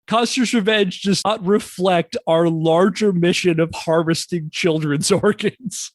Custer's Revenge does not reflect our larger mission of harvesting children's organs.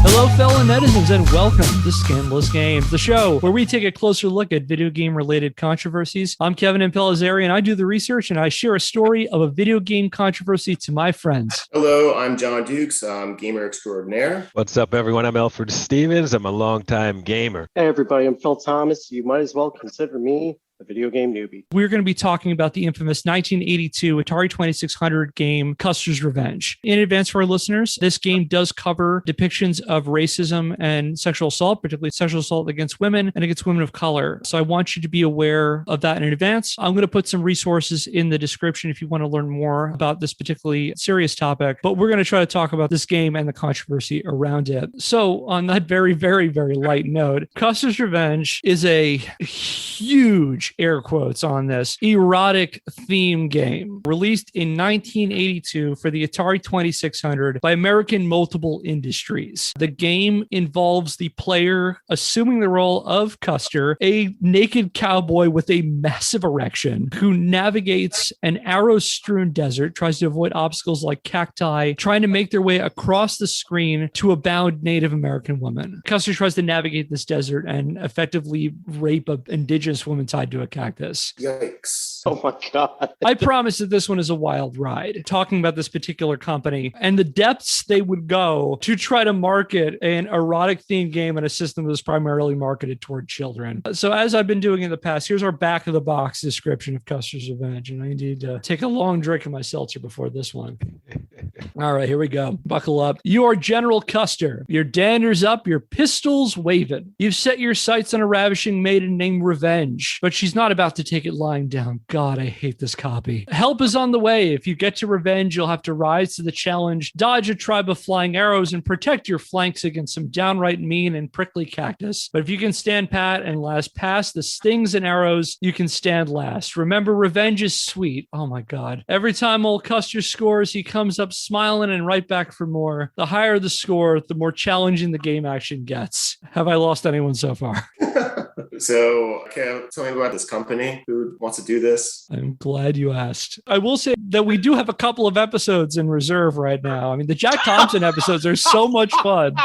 Hello, fellow netizens, and welcome to Scandalous Games, the show where we take a closer look at video game-related controversies. I'm Kevin Impellizeri, and I do the research, and I share a story of a video game controversy to my friends. Hello, I'm John Dukes. I'm gamer extraordinaire. What's up, everyone? I'm Elford Stephens. I'm a longtime gamer. Hey, everybody. I'm Phil Thomas. You might as well consider me a video game newbie. We're going to be talking about the infamous 1982 Atari 2600 game, Custer's Revenge. In advance for our listeners, this game does cover depictions of racism and sexual assault, particularly sexual assault against women and against women of color. So I want you to be aware of that in advance. I'm going to put some resources in the description if you want to learn more about this particularly serious topic, but we're going to try to talk about this game and the controversy around it. So on that very, very, very light note, Custer's Revenge is a huge, air quotes on this, erotic theme game released in 1982 for the Atari 2600 by American Multiple Industries. The game involves the player assuming the role of Custer, a naked cowboy with a massive erection who navigates an arrow-strewn desert, tries to avoid obstacles like cacti, trying to make their way across the screen to a bound Native American woman. Custer tries to navigate this desert and effectively rape an Indigenous woman tied to a cactus. Yikes. Oh my God. I promise that this one is a wild ride, talking about this particular company and the depths they would go to try to market an erotic themed game in a system that was primarily marketed toward children. So as I've been doing in the past, here's our back of the box description of Custer's Revenge. And I need to take a long drink of my seltzer before this one. All right, here we go. Buckle up. You are General Custer. Your dander's up, your pistols waving. You've set your sights on a ravishing maiden named Revenge, but she's not about to take it lying down. God, I hate this copy. Help is on the way. If you get to Revenge, you'll have to rise to the challenge, dodge a tribe of flying arrows, and protect your flanks against some downright mean and prickly cactus. But if you can stand pat and last past the stings and arrows, you can stand last. Remember, revenge is sweet. Oh my God. Every time old Custer scores, he comes up smiling and right back for more. The higher the score, the more challenging the game action gets. Have I lost anyone so far? So, Kev, tell me about this company. Who wants to do this? I'm glad you asked. I will say that we do have a couple of episodes in reserve right now. I mean, the Jack Thompson episodes are so much fun.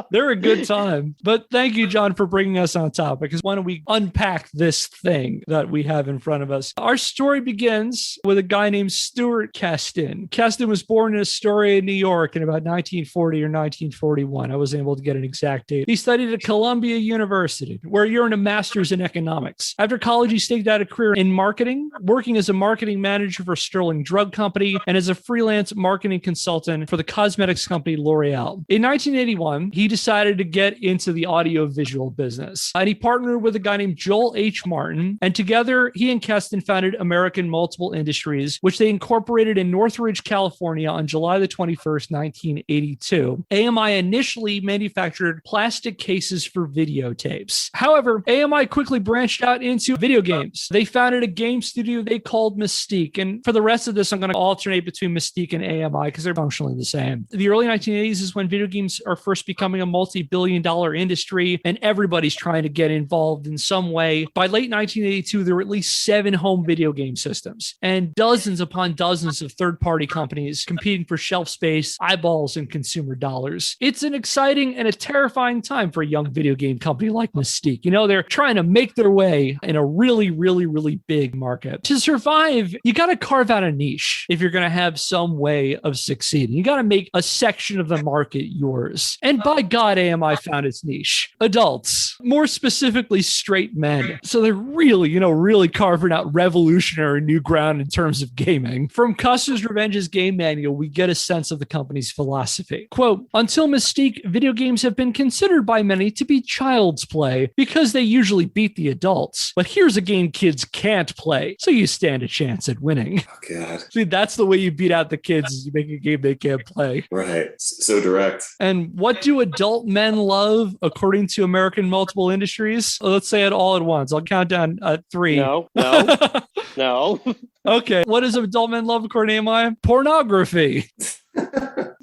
They're a good time. But thank you, John, for bringing us on topic. Because why don't we unpack this thing that we have in front of us? Our story begins with a guy named Stuart Keston. Keston was born in Astoria, New York in about 1940 or 1941. I wasn't able to get an exact date. He studied at Columbia University, where he earned a master's in economics. After college, he staked out a career in marketing, working as a marketing manager for Sterling Drug Company and as a freelance marketing consultant for the cosmetics company L'Oreal. In 1981, he decided to get into the audio-visual business, and he partnered with a guy named Joel H. Martin, and together, he and Keston founded American Multiple Industries, which they incorporated in Northridge, California on July the 21st, 1982. AMI initially manufactured plastic cases for videotapes. However, AMI quickly branched out into video games. They founded a game studio they called Mystique. And for the rest of this, I'm going to alternate between Mystique and AMI because they're functionally the same. The early 1980s is when video games are first becoming a multi-billion-dollar industry, and everybody's trying to get involved in some way. By late 1982, there were at least 7 home video game systems and dozens upon dozens of third-party companies competing for shelf space, eyeballs, and consumer dollars. It's an exciting and a terrifying time for a young video game company like Mystique. You know, they're trying to make their way in a really, really, really big market. To survive, you got to carve out a niche if you're going to have some way of succeeding. You got to make a section of the market yours. And by God, AMI found its niche. Adults, more specifically straight men. So they're really, really carving out revolutionary new ground in terms of gaming. From Custer's Revenge's game manual, we get a sense of the company's philosophy. Quote, until Mystique, video games have been considered by many to be child's play because they usually beat the adults. But here's a game kids can't play, so you stand a chance at winning. Oh, God. See, that's the way you beat out the kids, is you make a game they can't play. Right. So direct. And what do adults adult men love according to American Multiple Industries? Let's say it all at once. I'll count down 3. No. Okay. What does adult men love according to AMI? Pornography.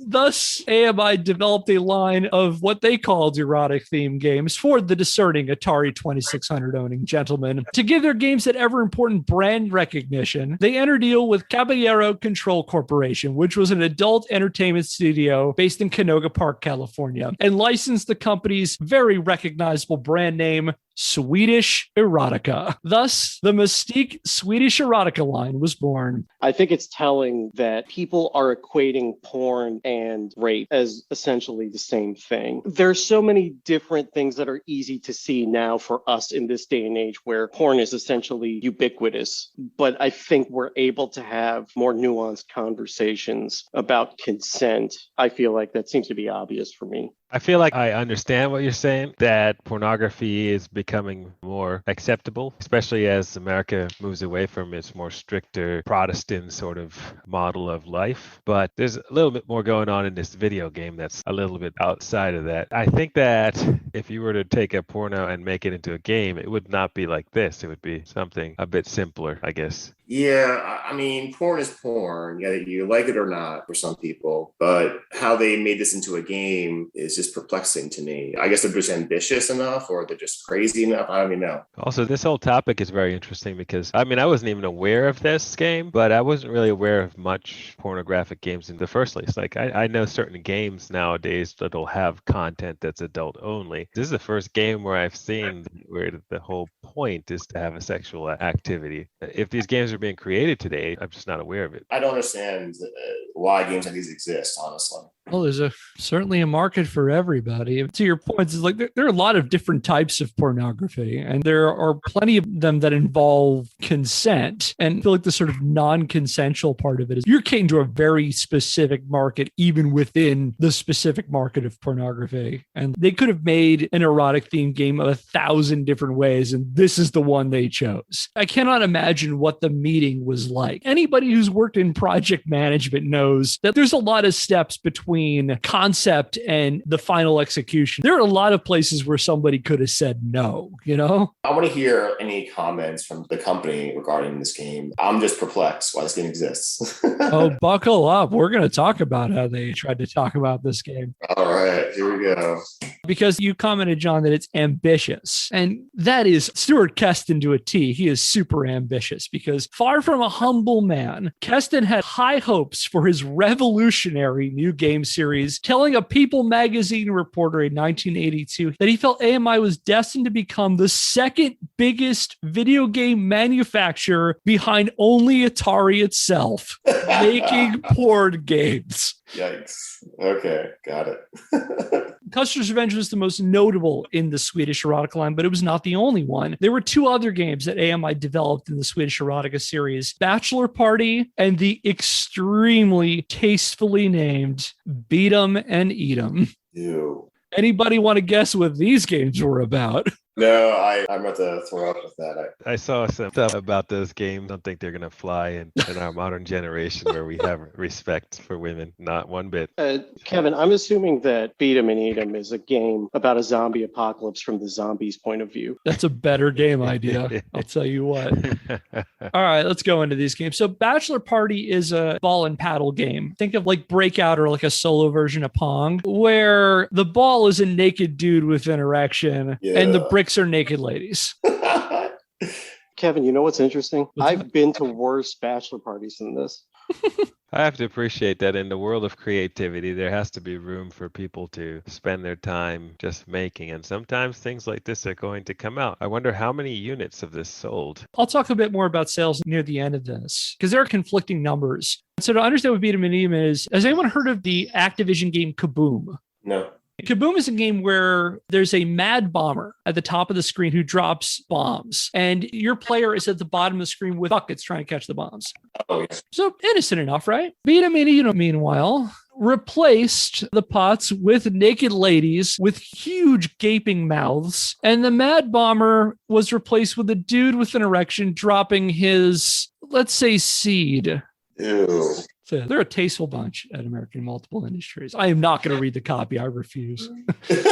Thus, AMI developed a line of what they called erotic themed games for the discerning Atari 2600 owning gentlemen. To give their games that ever important brand recognition, they entered a deal with Caballero Control Corporation, which was an adult entertainment studio based in Canoga Park, California, and licensed the company's very recognizable brand name, Swedish Erotica. Thus, the Mystique Swedish Erotica line was born. I think it's telling that people are equating porn and rape as essentially the same thing. There's so many different things that are easy to see now for us in this day and age where porn is essentially ubiquitous. But I think we're able to have more nuanced conversations about consent. I feel like that seems to be obvious for me. I feel like I understand what you're saying, that pornography is becoming more acceptable, especially as America moves away from its more stricter Protestant sort of model of life. But there's a little bit more going on in this video game that's a little bit outside of that. I think that if you were to take a porno and make it into a game, it would not be like this. It would be something a bit simpler, I guess. Yeah, I mean, porn is porn. Yeah, you like it or not for some people, but how they made this into a game is just perplexing to me. I guess they're just ambitious enough or they're just crazy enough. I don't even know. Also, this whole topic is very interesting because, I mean, I wasn't even aware of this game, but I wasn't really aware of much pornographic games in the first place. Like, I know certain games nowadays that'll have content that's adult only. This is the first game where I've seen where the whole point is to have a sexual activity. If these games are being created today, I'm just not aware of it. I don't understand why games like these exist, honestly. Well, there's certainly a market for everybody. To your points, is like there are a lot of different types of pornography, and there are plenty of them that involve consent. And I feel like the sort of non-consensual part of it is you're catering to a very specific market, even within the specific market of pornography. And they could have made an erotic themed game of 1,000 different ways, and this is the one they chose. I cannot imagine what the meeting was like. Anybody who's worked in project management knows that there's a lot of steps between concept and the final execution. There are a lot of places where somebody could have said no, you know? I want to hear any comments from the company regarding this game. I'm just perplexed why this game exists. Oh, buckle up. We're going to talk about how they tried to talk about this game. All right, here we go. Because you commented, John, that it's ambitious. And that is Stuart Keston to a T. He is super ambitious because far from a humble man, Keston had high hopes for his revolutionary new game series, telling a People magazine reporter in 1982 that he felt AMI was destined to become the second biggest video game manufacturer behind only Atari itself, making porn games. Yikes. Okay, got it. Custer's Revenge was the most notable in the Swedish Erotica line, but it was not the only one. There were 2 other games that AMI developed in the Swedish Erotica series, Bachelor Party and the extremely tastefully named Beat 'em and Eat 'em. Ew. Anybody want to guess what these games were about? No, I'm about to throw up with that. I saw some stuff about those games. I don't think they're going to fly in our modern generation where we have respect for women. Not one bit. Kevin, I'm assuming that Beat 'em and Eat 'em is a game about a zombie apocalypse from the zombies' point of view. That's a better game idea. I'll tell you what. All right, let's go into these games. So Bachelor Party is a ball and paddle game. Think of like Breakout or like a solo version of Pong, where the ball is a naked dude with an erection and the bricks are naked ladies. Kevin, you know what's interesting? I've been to worse bachelor parties than this. I have to appreciate that in the world of creativity, there has to be room for people to spend their time just making. And sometimes things like this are going to come out. I wonder how many units of this sold. I'll talk a bit more about sales near the end of this because there are conflicting numbers. So to understand what Beat 'em and Eat 'em is, has anyone heard of the Activision game Kaboom? No. Kaboom is a game where there's a mad bomber at the top of the screen who drops bombs, and your player is at the bottom of the screen with buckets trying to catch the bombs. Oh, yes. So innocent enough, right? Beat 'em and Eat 'em, meanwhile, replaced the pots with naked ladies with huge gaping mouths, and the mad bomber was replaced with a dude with an erection dropping his, let's say, seed. Ew. So they're a tasteful bunch at American Multiple Industries. I am not going to read the copy. I refuse. This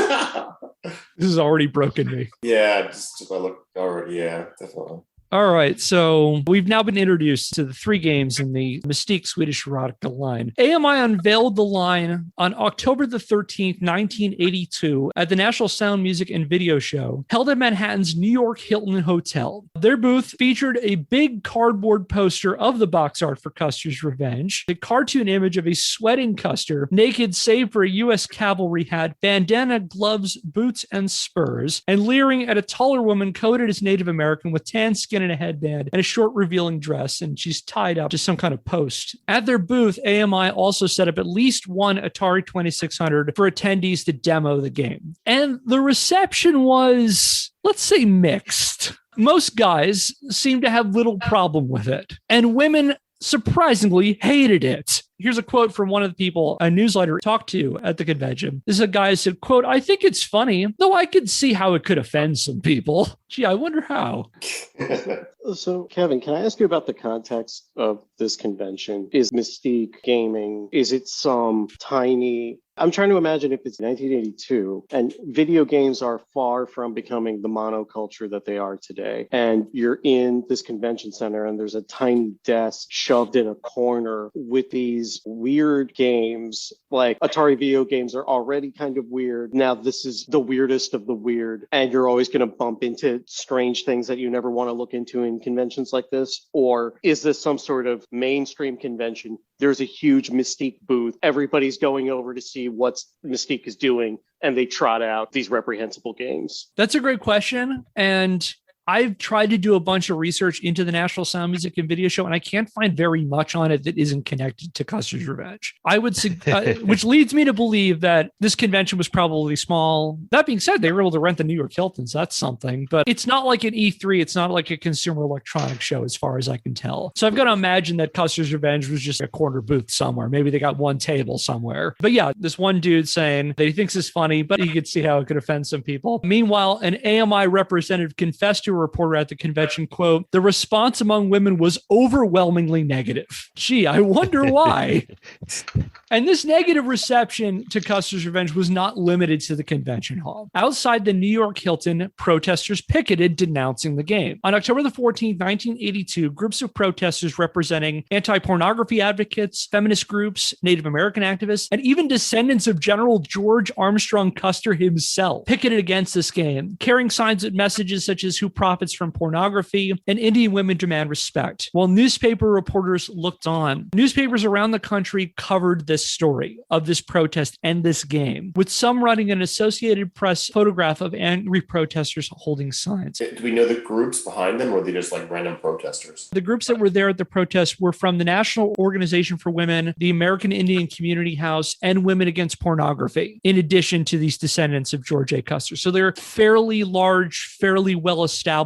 has already broken me. Yeah, just if I look over, yeah, definitely. All right, so we've now been introduced to the 3 games in the Mystique Swedish Erotica line. AMI unveiled the line on October the 13th, 1982 at the National Sound, Music, and Video Show held at Manhattan's New York Hilton Hotel. Their booth featured a big cardboard poster of the box art for Custer's Revenge, a cartoon image of a sweating Custer, naked save for a U.S. cavalry hat, bandana, gloves, boots, and spurs, and leering at a taller woman coded as Native American with tan skin and a headband and a short revealing dress, and she's tied up to some kind of post. At their booth, AMI also set up at least one Atari 2600 for attendees to demo the game. And the reception was, let's say, mixed. Most guys seemed to have little problem with it, and women surprisingly hated it. Here's a quote from one of the people a newsletter talked to at the convention. This is a guy who said, quote, "I think it's funny, though I could see how it could offend some people. Gee, I wonder how." So, Kevin, can I ask you about the context of this convention? Is Mystique Gaming, is it some tiny... I'm trying to imagine if it's 1982 and video games are far from becoming the monoculture that they are today. And you're in this convention center and there's a tiny desk shoved in a corner with these weird games. Like Atari video games are already kind of weird. Now this is the weirdest of the weird. And you're always going to bump into strange things that you never want to look into in conventions like this. Or is this some sort of mainstream convention? There's a huge Mystique booth. Everybody's going over to see what Mystique is doing, and they trot out these reprehensible games. That's a great question. And I've tried to do a bunch of research into the National Sound, Music, and Video Show, and I can't find very much on it that isn't connected to Custer's Revenge. I would, which leads me to believe that this convention was probably small. That being said, they were able to rent the New York Hiltons. That's something, but it's not like an E3. It's not like a consumer electronics show, as far as I can tell. So I've got to imagine that Custer's Revenge was just a corner booth somewhere. Maybe they got one table somewhere. But yeah, this one dude saying that he thinks it's funny, but he could see how it could offend some people. Meanwhile, an AMI representative confessed to a reporter at the convention, quote, "The response among women was overwhelmingly negative. Gee, I wonder why." And this negative reception to Custer's Revenge was not limited to the convention hall. Outside the New York Hilton, protesters picketed denouncing the game. On October the 14th, 1982, groups of protesters representing anti-pornography advocates, feminist groups, Native American activists, and even descendants of General George Armstrong Custer himself picketed against this game, carrying signs with messages such as "Who profits from pornography" and "Indian women demand respect," while newspaper reporters looked on. Newspapers around the country covered this story of this protest and this game, with some running an Associated Press photograph of angry protesters holding signs. Do we know the groups behind them, or are they just like random protesters? The groups that were there at the protest were from the National Organization for Women, the American Indian Community House, and Women Against Pornography, in addition to these descendants of George A. Custer. So they're fairly large, fairly well-established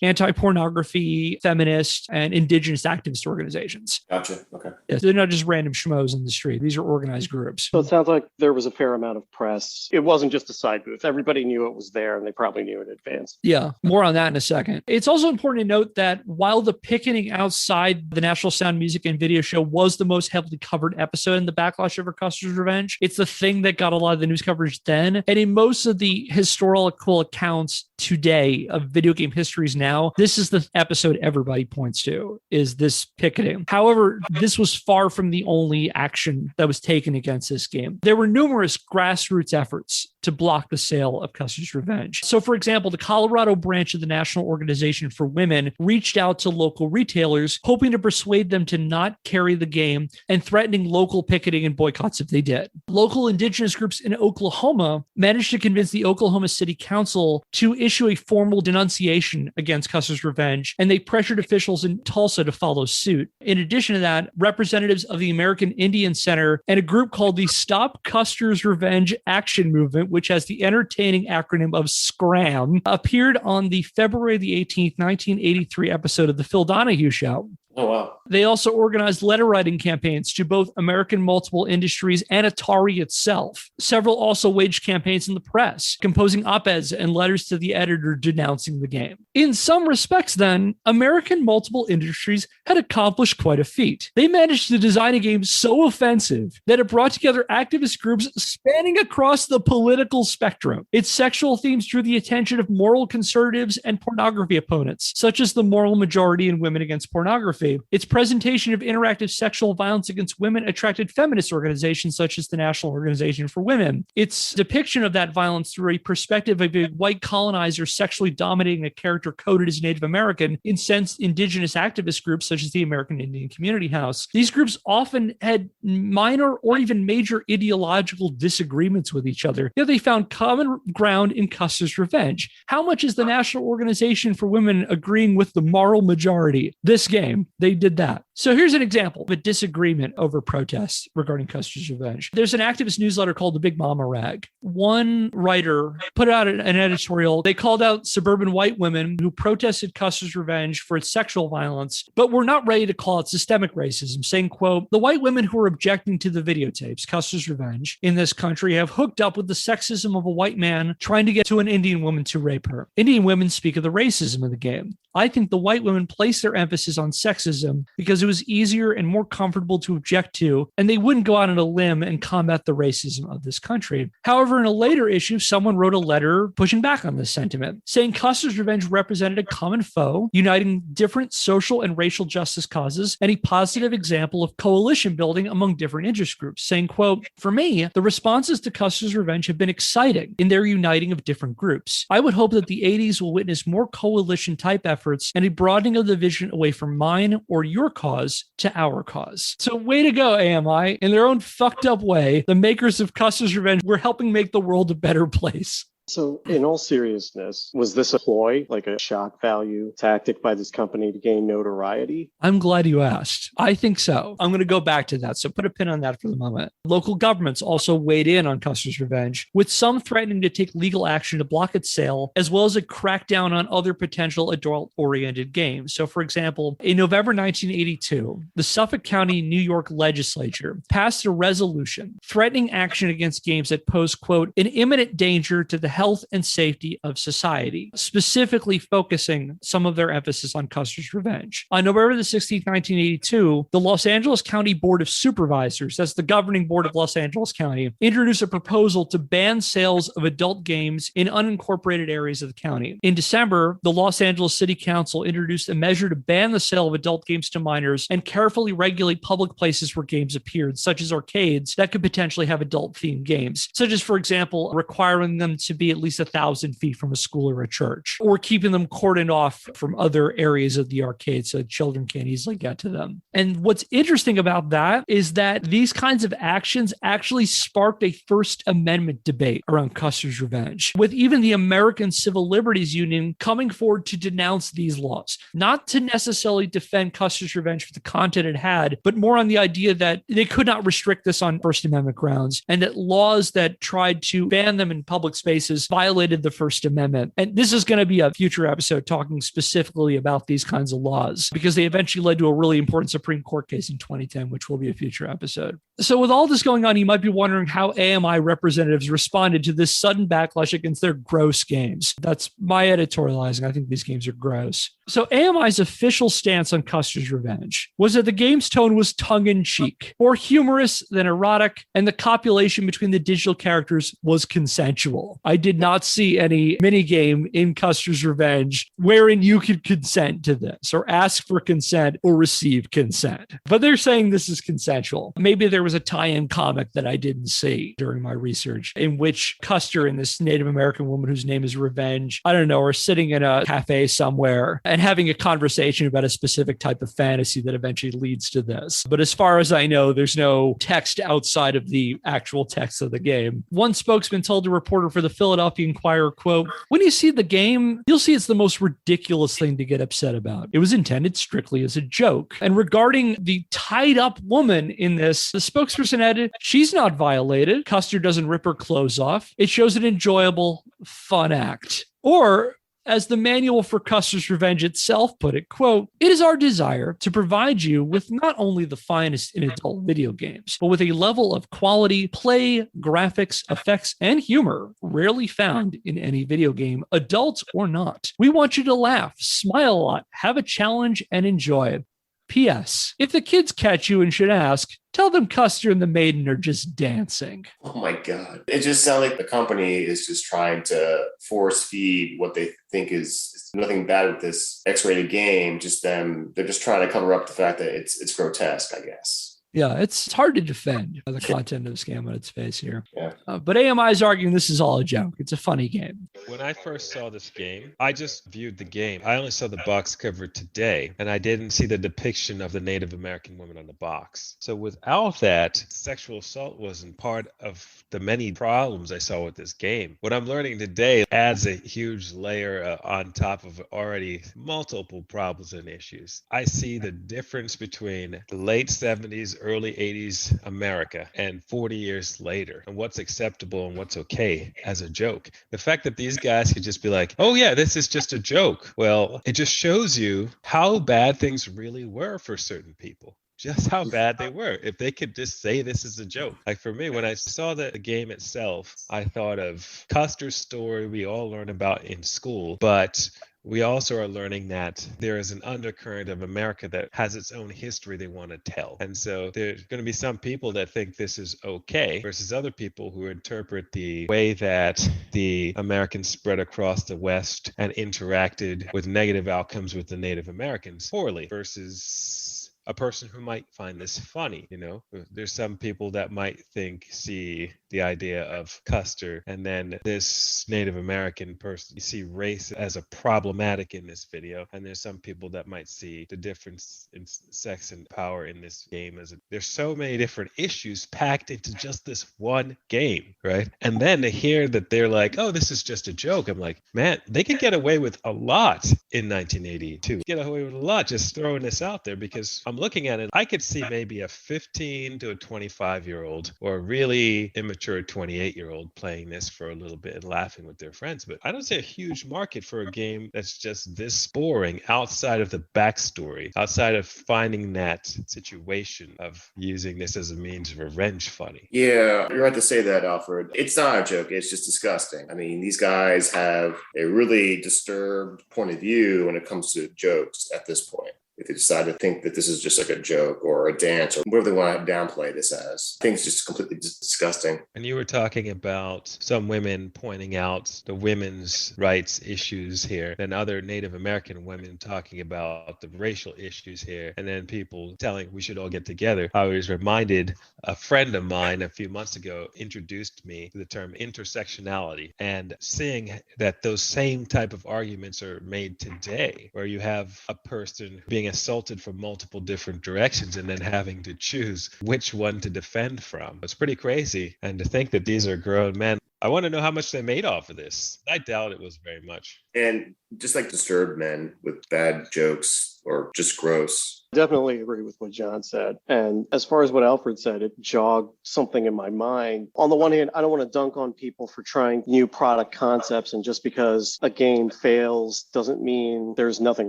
anti-pornography, feminist, and indigenous activist organizations. Gotcha. Okay. Yeah, so they're not just random schmoes in the street. These are organized groups. So it sounds like there was a fair amount of press. It wasn't just a side booth. Everybody knew it was there, and they probably knew in advance. Yeah, more on that in a second. It's also important to note that while the picketing outside the National Sound, Music, and Video Show was the most heavily covered episode in the backlash over Custer's Revenge, it's the thing that got a lot of the news coverage then. And in most of the historical accounts today of video game histories now, this is the episode everybody points to, is this picketing. However, this was far from the only action that was taken against this game. There were numerous grassroots efforts to block the sale of Custer's Revenge. So, for example, the Colorado branch of the National Organization for Women reached out to local retailers, hoping to persuade them to not carry the game and threatening local picketing and boycotts if they did. Local indigenous groups in Oklahoma managed to convince the Oklahoma City Council to issue a formal denunciation against Custer's Revenge, and they pressured officials in Tulsa to follow suit. In addition to that, representatives of the American Indian Center and a group called the Stop Custer's Revenge Action Movement, which has the entertaining acronym of SCRAM, appeared on the February the 18th, 1983 episode of The Phil Donahue Show. Oh, wow. They also organized letter writing campaigns to both American Multiple Industries and Atari itself. Several also waged campaigns in the press, composing op-eds and letters to the editor denouncing the game. In some respects, then, American Multiple Industries had accomplished quite a feat. They managed to design a game so offensive that it brought together activist groups spanning across the political spectrum. Its sexual themes drew the attention of moral conservatives and pornography opponents, such as the Moral Majority and Women Against Pornography. Its presentation of interactive sexual violence against women attracted feminist organizations such as the National Organization for Women. Its depiction of that violence through a perspective of a white colonizer sexually dominating a character coded as Native American incensed indigenous activist groups such as the American Indian Community House. These groups often had minor or even major ideological disagreements with each other, yet they found common ground in Custer's Revenge. How much is the National Organization for Women agreeing with the Moral Majority? This game, they did that. So here's an example of a disagreement over protests regarding Custer's Revenge. There's an activist newsletter called the Big Mama Rag. One writer put out an editorial. They called out suburban white women who protested Custer's Revenge for its sexual violence, but were not ready to call it systemic racism, saying, quote, "The white women who are objecting to the videotapes, Custer's Revenge, in this country have hooked up with the sexism of a white man trying to get to an Indian woman to rape her. Indian women speak of the racism of the game. I think the white women place their emphasis on sexism because it was easier and more comfortable to object to, and they wouldn't go out on a limb and combat the racism of this country." However, in a later issue, someone wrote a letter pushing back on this sentiment, saying Custer's Revenge represented a common foe, uniting different social and racial justice causes, and a positive example of coalition building among different interest groups, saying, quote, "For me, the responses to Custer's Revenge have been exciting in their uniting of different groups. I would hope that the 80s will witness more coalition-type efforts and a broadening of the vision away from mine or your cause to our cause." So way to go, AMI. In their own fucked up way, the makers of Custer's Revenge were helping make the world a better place. So in all seriousness, was this a ploy, like a shock value tactic by this company to gain notoriety? I'm glad you asked. I think so. I'm going to go back to that. So put a pin on that for the moment. Local governments also weighed in on Custer's Revenge, with some threatening to take legal action to block its sale, as well as a crackdown on other potential adult-oriented games. So for example, in November 1982, the Suffolk County, New York legislature passed a resolution threatening action against games that pose, quote, "an imminent danger to the health and safety of society," specifically focusing some of their emphasis on Custer's Revenge. On November the 16th, 1982, the Los Angeles County Board of Supervisors, that's the governing board of Los Angeles County, introduced a proposal to ban sales of adult games in unincorporated areas of the county. In December, the Los Angeles City Council introduced a measure to ban the sale of adult games to minors and carefully regulate public places where games appeared, such as arcades that could potentially have adult-themed games, such as, for example, requiring them to be at least 1,000 feet from a school or a church, or keeping them cordoned off from other areas of the arcade so children can't easily get to them. And what's interesting about that is that these kinds of actions actually sparked a First Amendment debate around Custer's Revenge, with even the American Civil Liberties Union coming forward to denounce these laws, not to necessarily defend Custer's Revenge for the content it had, but more on the idea that they could not restrict this on First Amendment grounds, and that laws that tried to ban them in public spaces violated the First Amendment. And this is going to be a future episode talking specifically about these kinds of laws, because they eventually led to a really important Supreme Court case in 2010, which will be a future episode. So with all this going on, you might be wondering how AMI representatives responded to this sudden backlash against their gross games. That's my editorializing. I think these games are gross. So AMI's official stance on Custer's Revenge was that the game's tone was tongue-in-cheek, more humorous than erotic, and the copulation between the digital characters was consensual. I did not see any minigame in Custer's Revenge wherein you could consent to this, or ask for consent, or receive consent. But they're saying this is consensual. Maybe there was a tie-in comic that I didn't see during my research in which Custer and this Native American woman whose name is Revenge, I don't know, are sitting in a cafe somewhere and having a conversation about a specific type of fantasy that eventually leads to this. But as far as I know, there's no text outside of the actual text of the game. One spokesman told a reporter for the Philadelphia Inquirer, quote, "When you see the game, you'll see it's the most ridiculous thing to get upset about. It was intended strictly as a joke." And regarding the tied up woman in this, the spokesperson added, "She's not violated. Custer doesn't rip her clothes off. It shows an enjoyable, fun act." Or As the manual for Custer's Revenge itself put it, quote, "It is our desire to provide you with not only the finest in adult video games, but with a level of quality, play, graphics, effects, and humor rarely found in any video game, adult or not. We want you to laugh, smile a lot, have a challenge, and enjoy. P.S. If the kids catch you and should ask, tell them Custer and the Maiden are just dancing." Oh my God. It just sounds like the company is just trying to force feed what they think is nothing bad with this X-rated game, just them. They're just trying to cover up the fact that it's grotesque, I guess. Yeah, it's hard to defend the content of this game on its face here. Yeah. But AMI is arguing this is all a joke. It's a funny game. When I first saw this game, I just viewed the game. I only saw the box cover today, and I didn't see the depiction of the Native American woman on the box. So without that, sexual assault wasn't part of the many problems I saw with this game. What I'm learning today adds a huge layer on top of already multiple problems and issues. I see the difference between the late 70s, early 80s America and 40 years later, and what's acceptable and what's okay as a joke. The fact that these guys could just be like, oh yeah, this is just a joke. Well, it just shows you how bad things really were for certain people. Just how bad they were. If they could just say this is a joke. Like for me, when I saw the game itself, I thought of Custer's story we all learn about in school, but we also are learning that there is an undercurrent of America that has its own history they want to tell. And so there's going to be some people that think this is okay versus other people who interpret the way that the Americans spread across the West and interacted with negative outcomes with the Native Americans poorly versus a person who might find this funny. You know, there's some people that might see the idea of Custer and then this Native American person, you see race as a problematic in this video. And there's some people that might see the difference in sex and power in this game there's so many different issues packed into just this one game, right? And then to hear that they're like, oh, this is just a joke. I'm like, man, they could get away with a lot in 1982. Get away with a lot just throwing this out there, because I'm looking at it, I could see maybe a 15 to a 25-year-old or a really immature 28-year-old playing this for a little bit and laughing with their friends. But I don't see a huge market for a game that's just this boring outside of the backstory, outside of finding that situation of using this as a means of revenge funny. Yeah, you're right to say that, Alfred. It's not a joke. It's just disgusting. I mean, these guys have a really disturbed point of view when it comes to jokes at this point. If they decide to think that this is just like a joke or a dance or whatever they want to downplay this as, I think it's just completely disgusting. And you were talking about some women pointing out the women's rights issues here, then other Native American women talking about the racial issues here, and then people telling we should all get together. I was reminded a friend of mine a few months ago introduced me to the term intersectionality, and seeing that those same type of arguments are made today, where you have a person being assaulted from multiple different directions and then having to choose which one to defend from. It's pretty crazy. And to think that these are grown men, I want to know how much they made off of this. I doubt it was very much. And just like disturbed men with bad jokes or just gross. Definitely agree with what John said. And as far as what Alfred said, it jogged something in my mind. On the one hand, I don't want to dunk on people for trying new product concepts, and just because a game fails doesn't mean there's nothing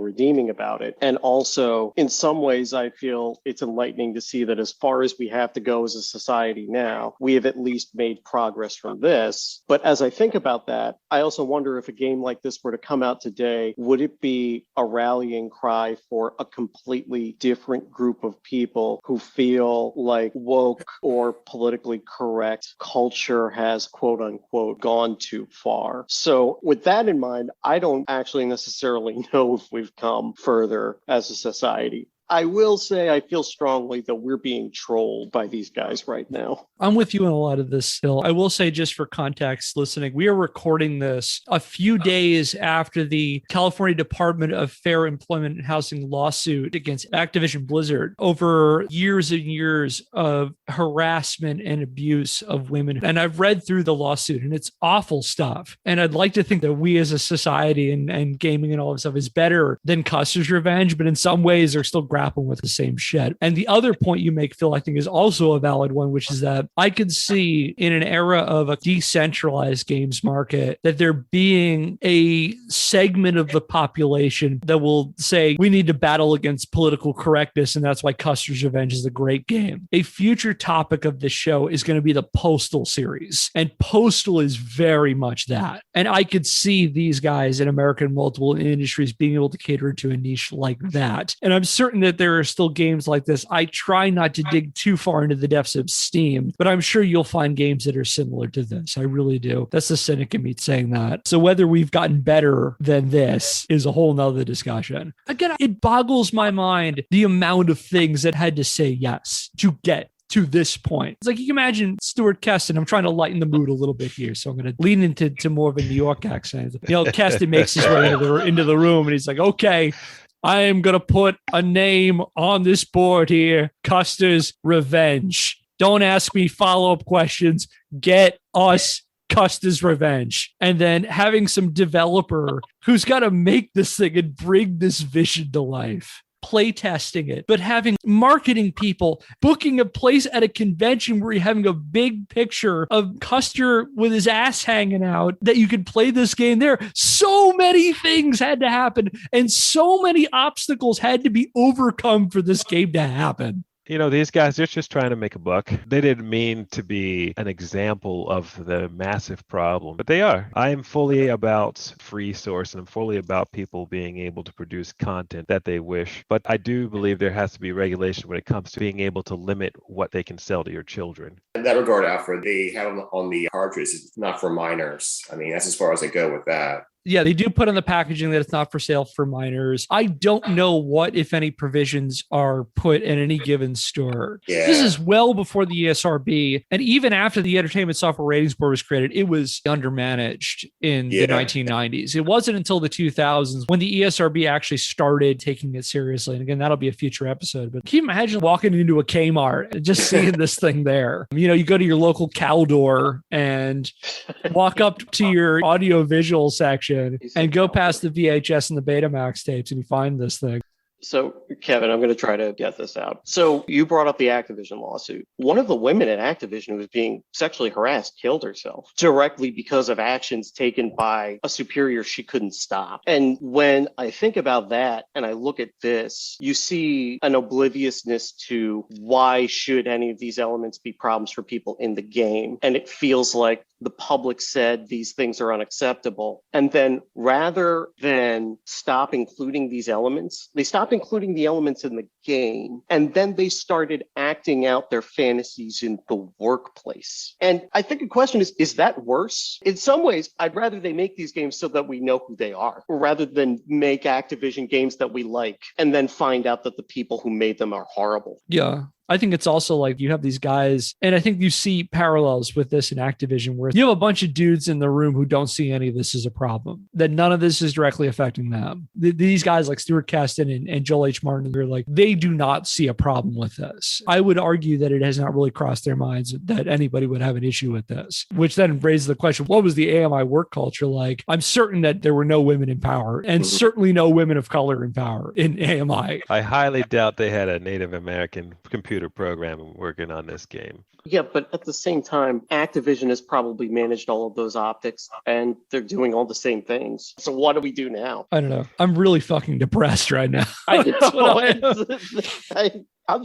redeeming about it. And also, in some ways, I feel it's enlightening to see that as far as we have to go as a society now, we have at least made progress from this. But as I think about that, I also wonder if a game like this were to come out today, would it be a rallying cry for a completely different group of people who feel like woke or politically correct culture has, quote unquote, gone too far? So with that in mind, I don't actually necessarily know if we've come further as a society. I will say I feel strongly that we're being trolled by these guys right now. I'm with you on a lot of this, Phil. I will say, just for context listening, we are recording this a few days after the California Department of Fair Employment and Housing lawsuit against Activision-Blizzard over years and years of harassment and abuse of women. And I've read through the lawsuit, and it's awful stuff. And I'd like to think that we as a society and gaming and all this stuff is better than Custer's Revenge, but in some ways they're still grappling with the same shit. And the other point you make, Phil, I think is also a valid one, which is that I could see in an era of a decentralized games market that there being a segment of the population that will say we need to battle against political correctness, and that's why Custer's Revenge is a great game. A future topic of this show is going to be the Postal series, and Postal is very much that. And I could see these guys in American multiple industries being able to cater to a niche like that. And I'm certain that there are still games like this. I try not to dig too far into the depths of Steam, but I'm sure you'll find games that are similar to this. I really do. That's the cynic in me saying that. So whether we've gotten better than this is a whole nother discussion. Again, it boggles my mind the amount of things that had to say yes to get to this point. It's like you can imagine Stuart Keston. I'm trying to lighten the mood a little bit here, so I'm going to lean into more of a New York accent. Keston makes his way into the room, and he's like, okay, I am going to put a name on this board here, Custer's Revenge. Don't ask me follow-up questions. Get us Custer's Revenge. And then having some developer who's got to make this thing and bring this vision to life. Play testing it, but having marketing people booking a place at a convention where you're having a big picture of Custer with his ass hanging out that you could play this game there. So many things had to happen, and so many obstacles had to be overcome for this game to happen. These guys, they're just trying to make a buck. They didn't mean to be an example of the massive problem, but they are. I am fully about free source, and I'm fully about people being able to produce content that they wish. But I do believe there has to be regulation when it comes to being able to limit what they can sell to your children. In that regard, Alfred, they have on the cartridge, it's not for minors. I mean, that's as far as they go with that. Yeah, they do put on the packaging that it's not for sale for minors. I don't know what, if any, provisions are put in any given store. Yeah. This is well before the ESRB. And even after the Entertainment Software Ratings Board was created, it was undermanaged in the 1990s. It wasn't until the 2000s when the ESRB actually started taking it seriously. And again, that'll be a future episode. But can you imagine walking into a Kmart and just seeing this thing there? You go to your local Caldor and walk up to your audio-visual section and go past the VHS and the Betamax tapes and you find this thing. So, Kevin, I'm going to try to get this out. So you brought up the Activision lawsuit. One of the women at Activision who was being sexually harassed killed herself directly because of actions taken by a superior she couldn't stop. And when I think about that and I look at this, you see an obliviousness to why should any of these elements be problems for people in the game. And it feels like the public said these things are unacceptable. And then rather than stop including these elements, they stopped including the elements in the game. And then they started acting out their fantasies in the workplace. And I think the question is that worse? In some ways, I'd rather they make these games so that we know who they are, rather than make Activision games that we like and then find out that the people who made them are horrible. Yeah. I think it's also like you have these guys, and I think you see parallels with this in Activision, where you have a bunch of dudes in the room who don't see any of this as a problem, that none of this is directly affecting them. These guys like Stuart Keston and Joel H. Martin, they're like, they do not see a problem with this. I would argue that it has not really crossed their minds that anybody would have an issue with this, which then raises the question, what was the AMI work culture like? I'm certain that there were no women in power, and certainly no women of color in power in AMI. I highly doubt they had a Native American computer program working on this game. Yeah, but at the same time, Activision has probably managed all of those optics and they're doing all the same things. So what do we do now? I don't know. I'm really fucking depressed right now. I'm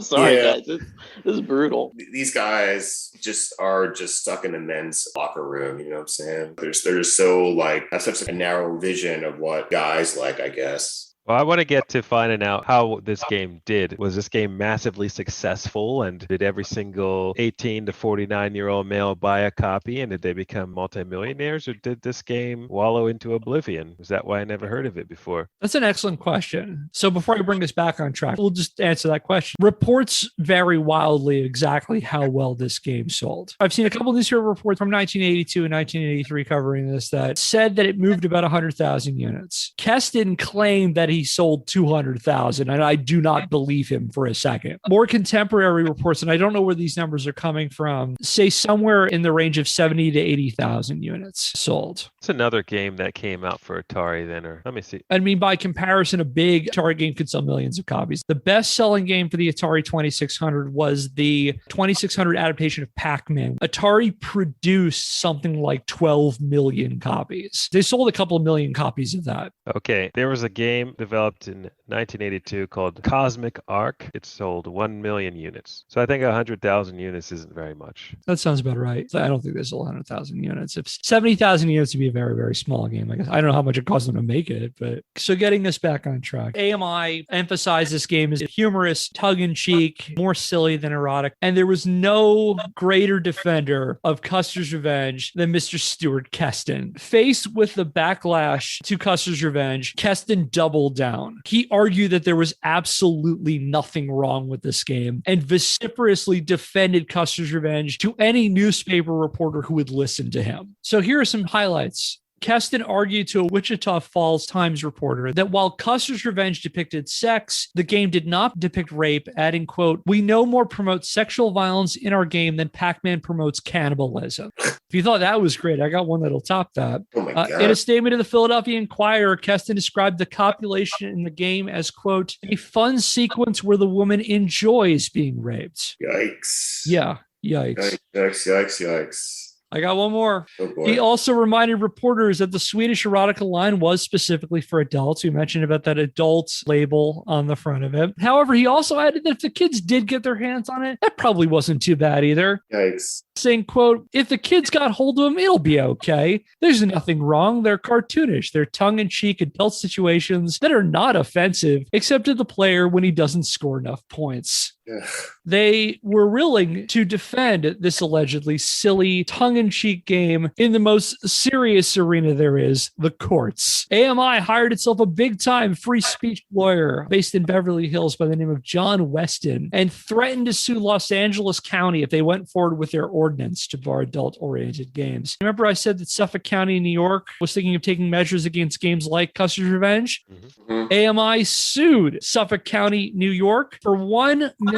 sorry, guys. This is brutal. These guys are just stuck in a men's locker room. You know what I'm saying? They're just so have such a narrow vision of what guys like, I guess. Well, I want to get to finding out how this game did. Was this game massively successful, and did every single 18 to 49-year-old male buy a copy, and did they become multimillionaires, or did this game wallow into oblivion? Is that why I never heard of it before? That's an excellent question. So before I bring this back on track, we'll just answer that question. Reports vary wildly exactly how well this game sold. I've seen a couple of newspaper reports from 1982 and 1983 covering this that said that it moved about 100,000 units. Keston claimed that he sold 200,000, and I do not believe him for a second. More contemporary reports, and I don't know where these numbers are coming from, say somewhere in the range of 70 to 80,000 units sold. It's another game that came out for Atari then, or let me see. I mean, by comparison, a big Atari game could sell millions of copies. The best-selling game for the Atari 2600 was the 2600 adaptation of Pac-Man. Atari produced something like 12 million copies. They sold a couple of million copies of that. Okay, there was a game developed in 1982 called Cosmic Arc. It sold 1 million units. So I think 100,000 units isn't very much. That sounds about right. I don't think they sold 100,000 units. If 70,000 units would be a very, very small game, I guess. I don't know how much it cost them to make it, but so getting us back on track. AMI emphasized this game as humorous, tongue-in-cheek, more silly than erotic, and there was no greater defender of Custer's Revenge than Mr. Stuart Keston. Faced with the backlash to Custer's Revenge, Keston doubled down. He argued that there was absolutely nothing wrong with this game and vociferously defended Custer's Revenge to any newspaper reporter who would listen to him. So here are some highlights. Keston argued to a Wichita Falls Times reporter that while Custer's Revenge depicted sex, the game did not depict rape, adding, quote, "We no more promote sexual violence in our game than Pac-Man promotes cannibalism." If you thought that was great, I got one that'll top that. Oh my God. In a statement to the Philadelphia Inquirer, Keston described the copulation in the game as, quote, "a fun sequence where the woman enjoys being raped." Yikes. Yeah, yikes. Yikes. I got one more. Oh boy. He also reminded reporters that the Swedish erotica line was specifically for adults. We mentioned about that adult label on the front of it. However, he also added that if the kids did get their hands on it, that probably wasn't too bad either. Yikes. Saying, quote, "If the kids got hold of them, it'll be okay. There's nothing wrong. They're cartoonish. They're tongue-in-cheek adult situations that are not offensive, except to the player when he doesn't score enough points." Yeah. They were willing to defend this allegedly silly tongue-in-cheek game in the most serious arena there is, the courts. AMI hired itself a big-time free speech lawyer based in Beverly Hills by the name of John Weston and threatened to sue Los Angeles County if they went forward with their ordinance to bar adult-oriented games. Remember I said that Suffolk County, New York was thinking of taking measures against games like Custer's Revenge? Mm-hmm. AMI sued Suffolk County, New York for $1 million.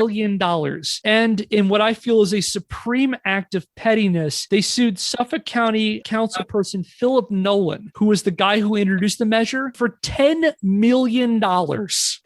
And in what I feel is a supreme act of pettiness, they sued Suffolk County councilperson Philip Nolan, who was the guy who introduced the measure, for $10 million. Jeez.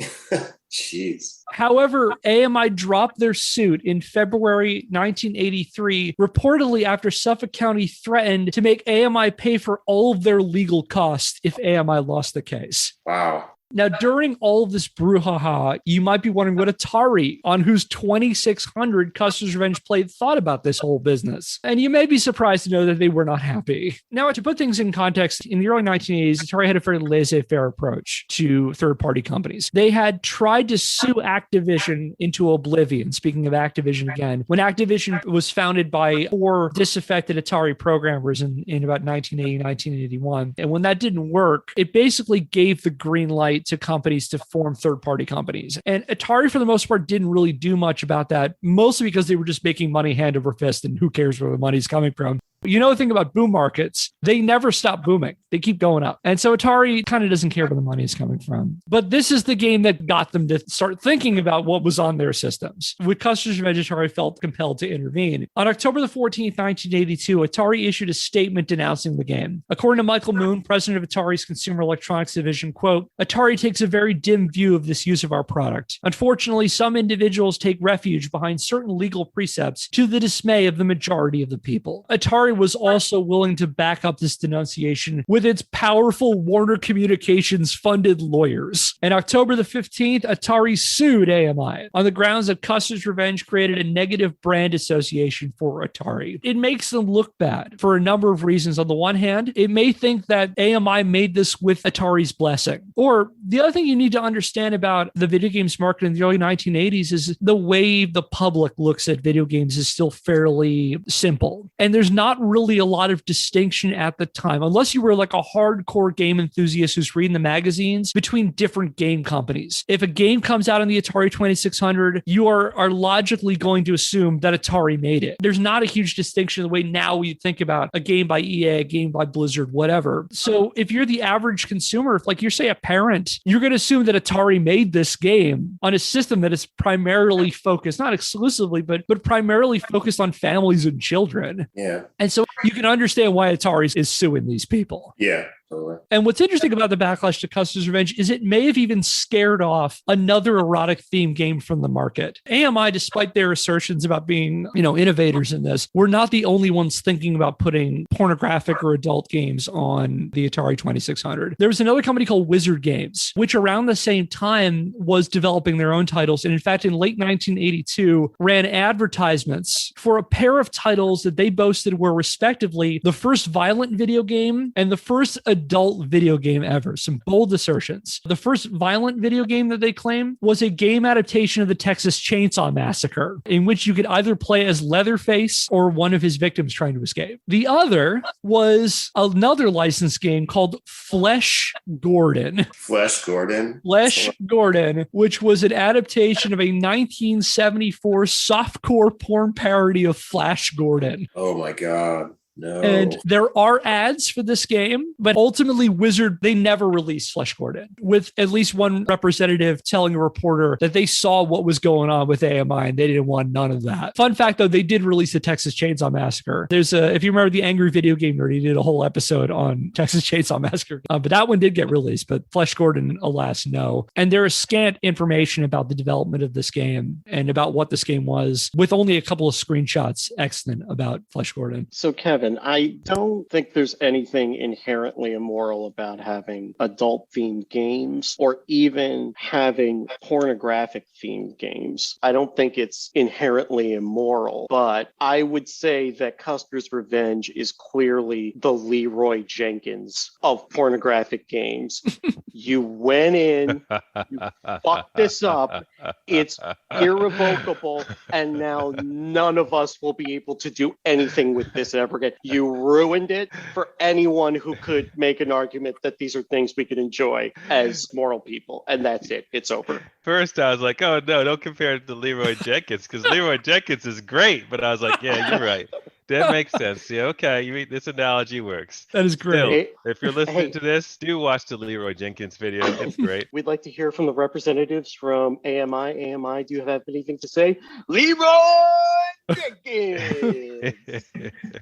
However, AMI dropped their suit in February 1983, reportedly after Suffolk County threatened to make AMI pay for all of their legal costs if AMI lost the case. Wow. Now, during all of this brouhaha, you might be wondering what Atari, on whose 2600 Custer's Revenge played, thought about this whole business. And you may be surprised to know that they were not happy. Now, to put things in context, in the early 1980s, Atari had a very laissez-faire approach to third-party companies. They had tried to sue Activision into oblivion. Speaking of Activision again, when Activision was founded by 4 disaffected Atari programmers in about 1980, 1981. And when that didn't work, it basically gave the green light to companies to form third-party companies. And Atari, for the most part, didn't really do much about that, mostly because they were just making money hand over fist, and who cares where the money's coming from. You know the thing about boom markets, they never stop booming. They keep going up. And so Atari kind of doesn't care where the money is coming from. But this is the game that got them to start thinking about what was on their systems. With Custer's Revenge, Atari felt compelled to intervene. On October the 14th, 1982, Atari issued a statement denouncing the game. According to Michael Moon, president of Atari's Consumer Electronics Division, quote, "Atari takes a very dim view of this use of our product. Unfortunately, some individuals take refuge behind certain legal precepts to the dismay of the majority of the people." Atari was also willing to back up this denunciation with its powerful Warner Communications funded lawyers. On October the 15th, Atari sued AMI on the grounds that Custer's Revenge created a negative brand association for Atari. It makes them look bad for a number of reasons. On the one hand, it may think that AMI made this with Atari's blessing. Or the other thing you need to understand about the video games market in the early 1980s is the way the public looks at video games is still fairly simple. And there's not really a lot of distinction at the time, unless you were like a hardcore game enthusiast who's reading the magazines, between different game companies. If a game comes out on the Atari 2600, you are logically going to assume that Atari made it. There's not a huge distinction the way now we think about a game by EA, a game by Blizzard, whatever. So if you're the average consumer, if like you're, say, a parent, you're going to assume that Atari made this game on a system that is primarily focused, not exclusively, but primarily focused on families and children. Yeah. And so you can understand why Atari is suing these people. Yeah. Totally. And what's interesting about the backlash to Custer's Revenge is it may have even scared off another erotic themed game from the market. AMI, despite their assertions about being, innovators in this, were not the only ones thinking about putting pornographic or adult games on the Atari 2600. There was another company called Wizard Games, which around the same time was developing their own titles. And in fact, in late 1982, ran advertisements for a pair of titles that they boasted were respectively the first violent video game and the first adult video game ever. Some bold assertions. The first violent video game that they claim was a game adaptation of the Texas Chainsaw Massacre, in which you could either play as Leatherface or one of his victims trying to escape. The other was another licensed game called Flesh Gordon. Flesh Gordon, which was an adaptation of a 1974 softcore porn parody of Flash Gordon. Oh my God. No. And there are ads for this game, but ultimately Wizard, they never released Flesh Gordon, with at least one representative telling a reporter that they saw what was going on with AMI and they didn't want none of that. Fun fact, though, they did release the Texas Chainsaw Massacre. If you remember the Angry Video Game Nerd, he did a whole episode on Texas Chainsaw Massacre, but that one did get released, but Flesh Gordon, alas, no. And there is scant information about the development of this game and about what this game was, with only a couple of screenshots extant about Flesh Gordon. So, Kevin, I don't think there's anything inherently immoral about having adult-themed games or even having pornographic-themed games. I don't think it's inherently immoral, but I would say that Custer's Revenge is clearly the Leroy Jenkins of pornographic games. You went in, you fucked this up, it's irrevocable, and now none of us will be able to do anything with this ever again. You ruined it for anyone who could make an argument that these are things we could enjoy as moral people. And that's it. It's over. First, I was like, oh, no, don't compare it to Leroy Jenkins, because Leroy Jenkins is great. But I was like, yeah, you're right. That makes sense. Yeah, okay. This analogy works. That is great. Still, if you're listening to this, do watch the Leroy Jenkins video. It's great. We'd like to hear from the representatives from AMI. AMI, do you have anything to say? Leroy Jenkins!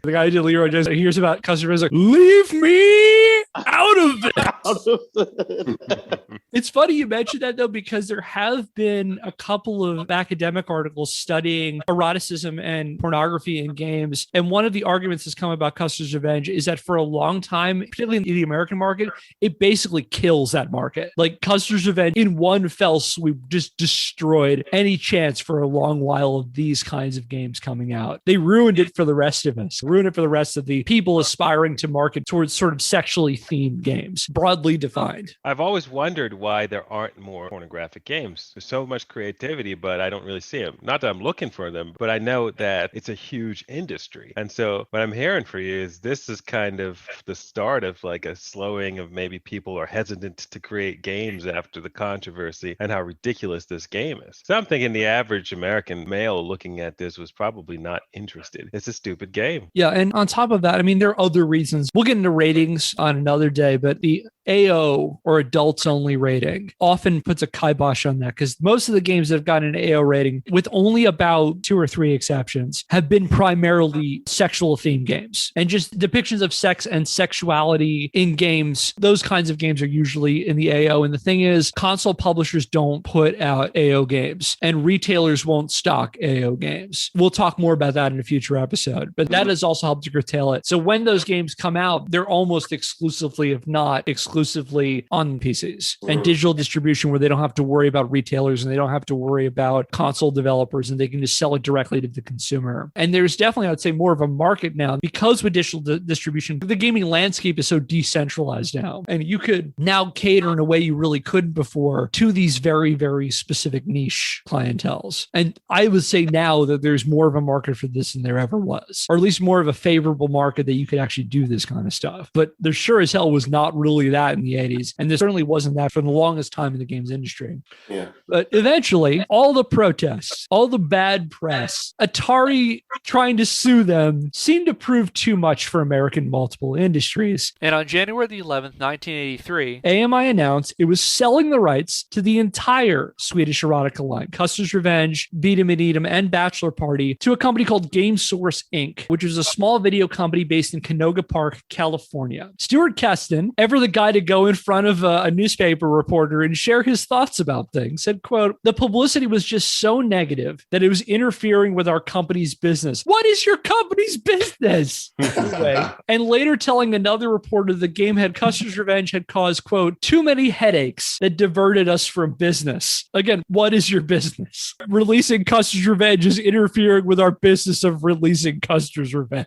The guy who did Leroy Jenkins hears about customers like, leave me out of it. It's funny you mentioned that, though, because there have been a couple of academic articles studying eroticism and pornography in games. And one of the arguments that's come about Custer's Revenge is that for a long time, particularly in the American market, it basically kills that market. Like Custer's Revenge, in one fell swoop, just destroyed any chance for a long while of these kinds of games coming out. They ruined it for the rest of us, ruined it for the rest of the people aspiring to market towards sort of sexually themed games, broadly defined. I've always wondered why there aren't more pornographic games. There's so much creativity, but I don't really see them. Not that I'm looking for them, but I know that it's a huge industry. And so what I'm hearing for you is this is kind of the start of like a slowing of maybe people are hesitant to create games after the controversy and how ridiculous this game is. So I'm thinking the average American male looking at this was probably not interested. It's a stupid game. Yeah. And on top of that, I mean, there are other reasons. We'll get into ratings on another day, but the AO or adults only rating often puts a kibosh on that, because most of the games that have gotten an AO rating, with only about 2 or 3 exceptions, have been primarily sexual themed games, and just depictions of sex and sexuality in games. Those kinds of games are usually in the AO. And the thing is, console publishers don't put out AO games and retailers won't stock AO games. We'll talk more about that in a future episode, but that has also helped to curtail it. So when those games come out, they're almost exclusively, if not exclusively, exclusively on PCs and digital distribution where they don't have to worry about retailers and they don't have to worry about console developers and they can just sell it directly to the consumer. And there's definitely, I would say, more of a market now because with digital distribution, the gaming landscape is so decentralized now. And you could now cater in a way you really couldn't before to these very, very specific niche clienteles. And I would say now that there's more of a market for this than there ever was, or at least more of a favorable market that you could actually do this kind of stuff. But there sure as hell was not really that in the 80s. And there certainly wasn't that for the longest time in the games industry. Yeah. But eventually, all the protests, all the bad press, Atari trying to sue them seemed to prove too much for American multiple industries. And on January the 11th, 1983, AMI announced it was selling the rights to the entire Swedish erotica line, Custer's Revenge, Beat 'em and Eat 'em, and Bachelor Party, to a company called GameSource Inc., which was a small video company based in Canoga Park, California. Stuart Keston, ever the guy to go in front of a newspaper reporter and share his thoughts about things, said, quote, "The publicity was just so negative that it was interfering with our company's business." What is your company's business? Anyway, and later telling another reporter the game had Custer's Revenge had caused, quote, "too many headaches that diverted us from business." Again, what is your business? Releasing Custer's Revenge is interfering with our business of releasing Custer's Revenge.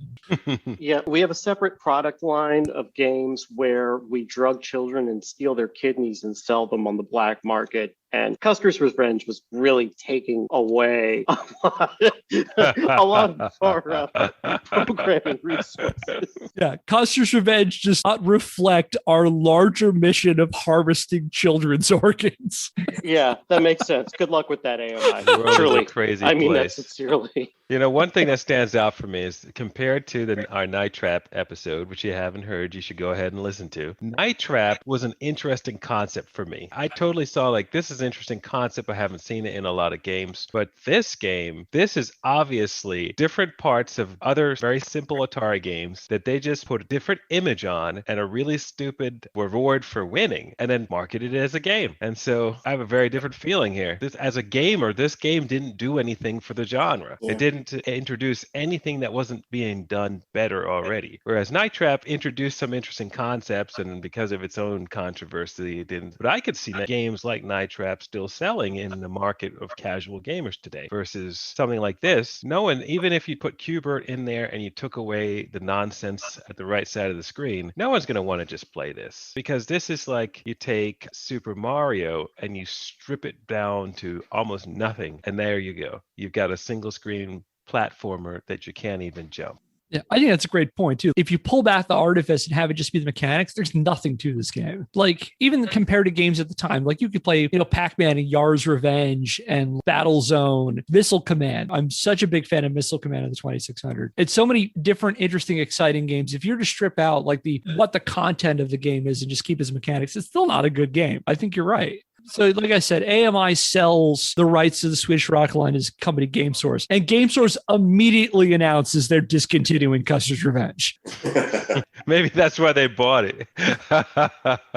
Yeah, we have a separate product line of games where we drug children and steal their kidneys and sell them on the black market. And Custer's Revenge was really taking away a lot of our programming resources. Yeah, Custer's Revenge does not reflect our larger mission of harvesting children's organs. Yeah, that makes sense. Good luck with that, AMI. The world is a Truly. crazy I mean that place. sincerely. You know, one thing that stands out for me is compared to our Night Trap episode, which you haven't heard, you should go ahead and listen to. Night Trap was an interesting concept for me. I totally saw like, this is an interesting concept. I haven't seen it in a lot of games, but this game, this is obviously different parts of other very simple Atari games that they just put a different image on and a really stupid reward for winning and then marketed it as a game. And so I have a very different feeling here. This, as a gamer, this game didn't do anything for the genre. Yeah. It didn't introduce anything that wasn't being done better already. Whereas Night Trap introduced some interesting concepts, and because of its own controversy, it didn't. But I could see games like Night Trap still selling in the market of casual gamers today versus something like this. No one, even if you put Qbert in there and you took away the nonsense at the right side of the screen, no one's going to want to just play this, because this is like you take Super Mario and you strip it down to almost nothing, and there you go. You've got a single screen platformer that you can't even jump. Yeah, I think that's a great point too. If you pull back the artifice and have it just be the mechanics, there's nothing to this game. Like even compared to games at the time, like you could play, Pac-Man and Yar's Revenge and Battlezone, Missile Command. I'm such a big fan of Missile Command in the 2600. It's so many different, interesting, exciting games. If you're to strip out like what the content of the game is and just keep its mechanics, it's still not a good game. I think you're right. So like I said, AMI sells the rights to the Swedish rock line as company GameSource. And GameSource immediately announces they're discontinuing Custer's Revenge. Maybe that's why they bought it.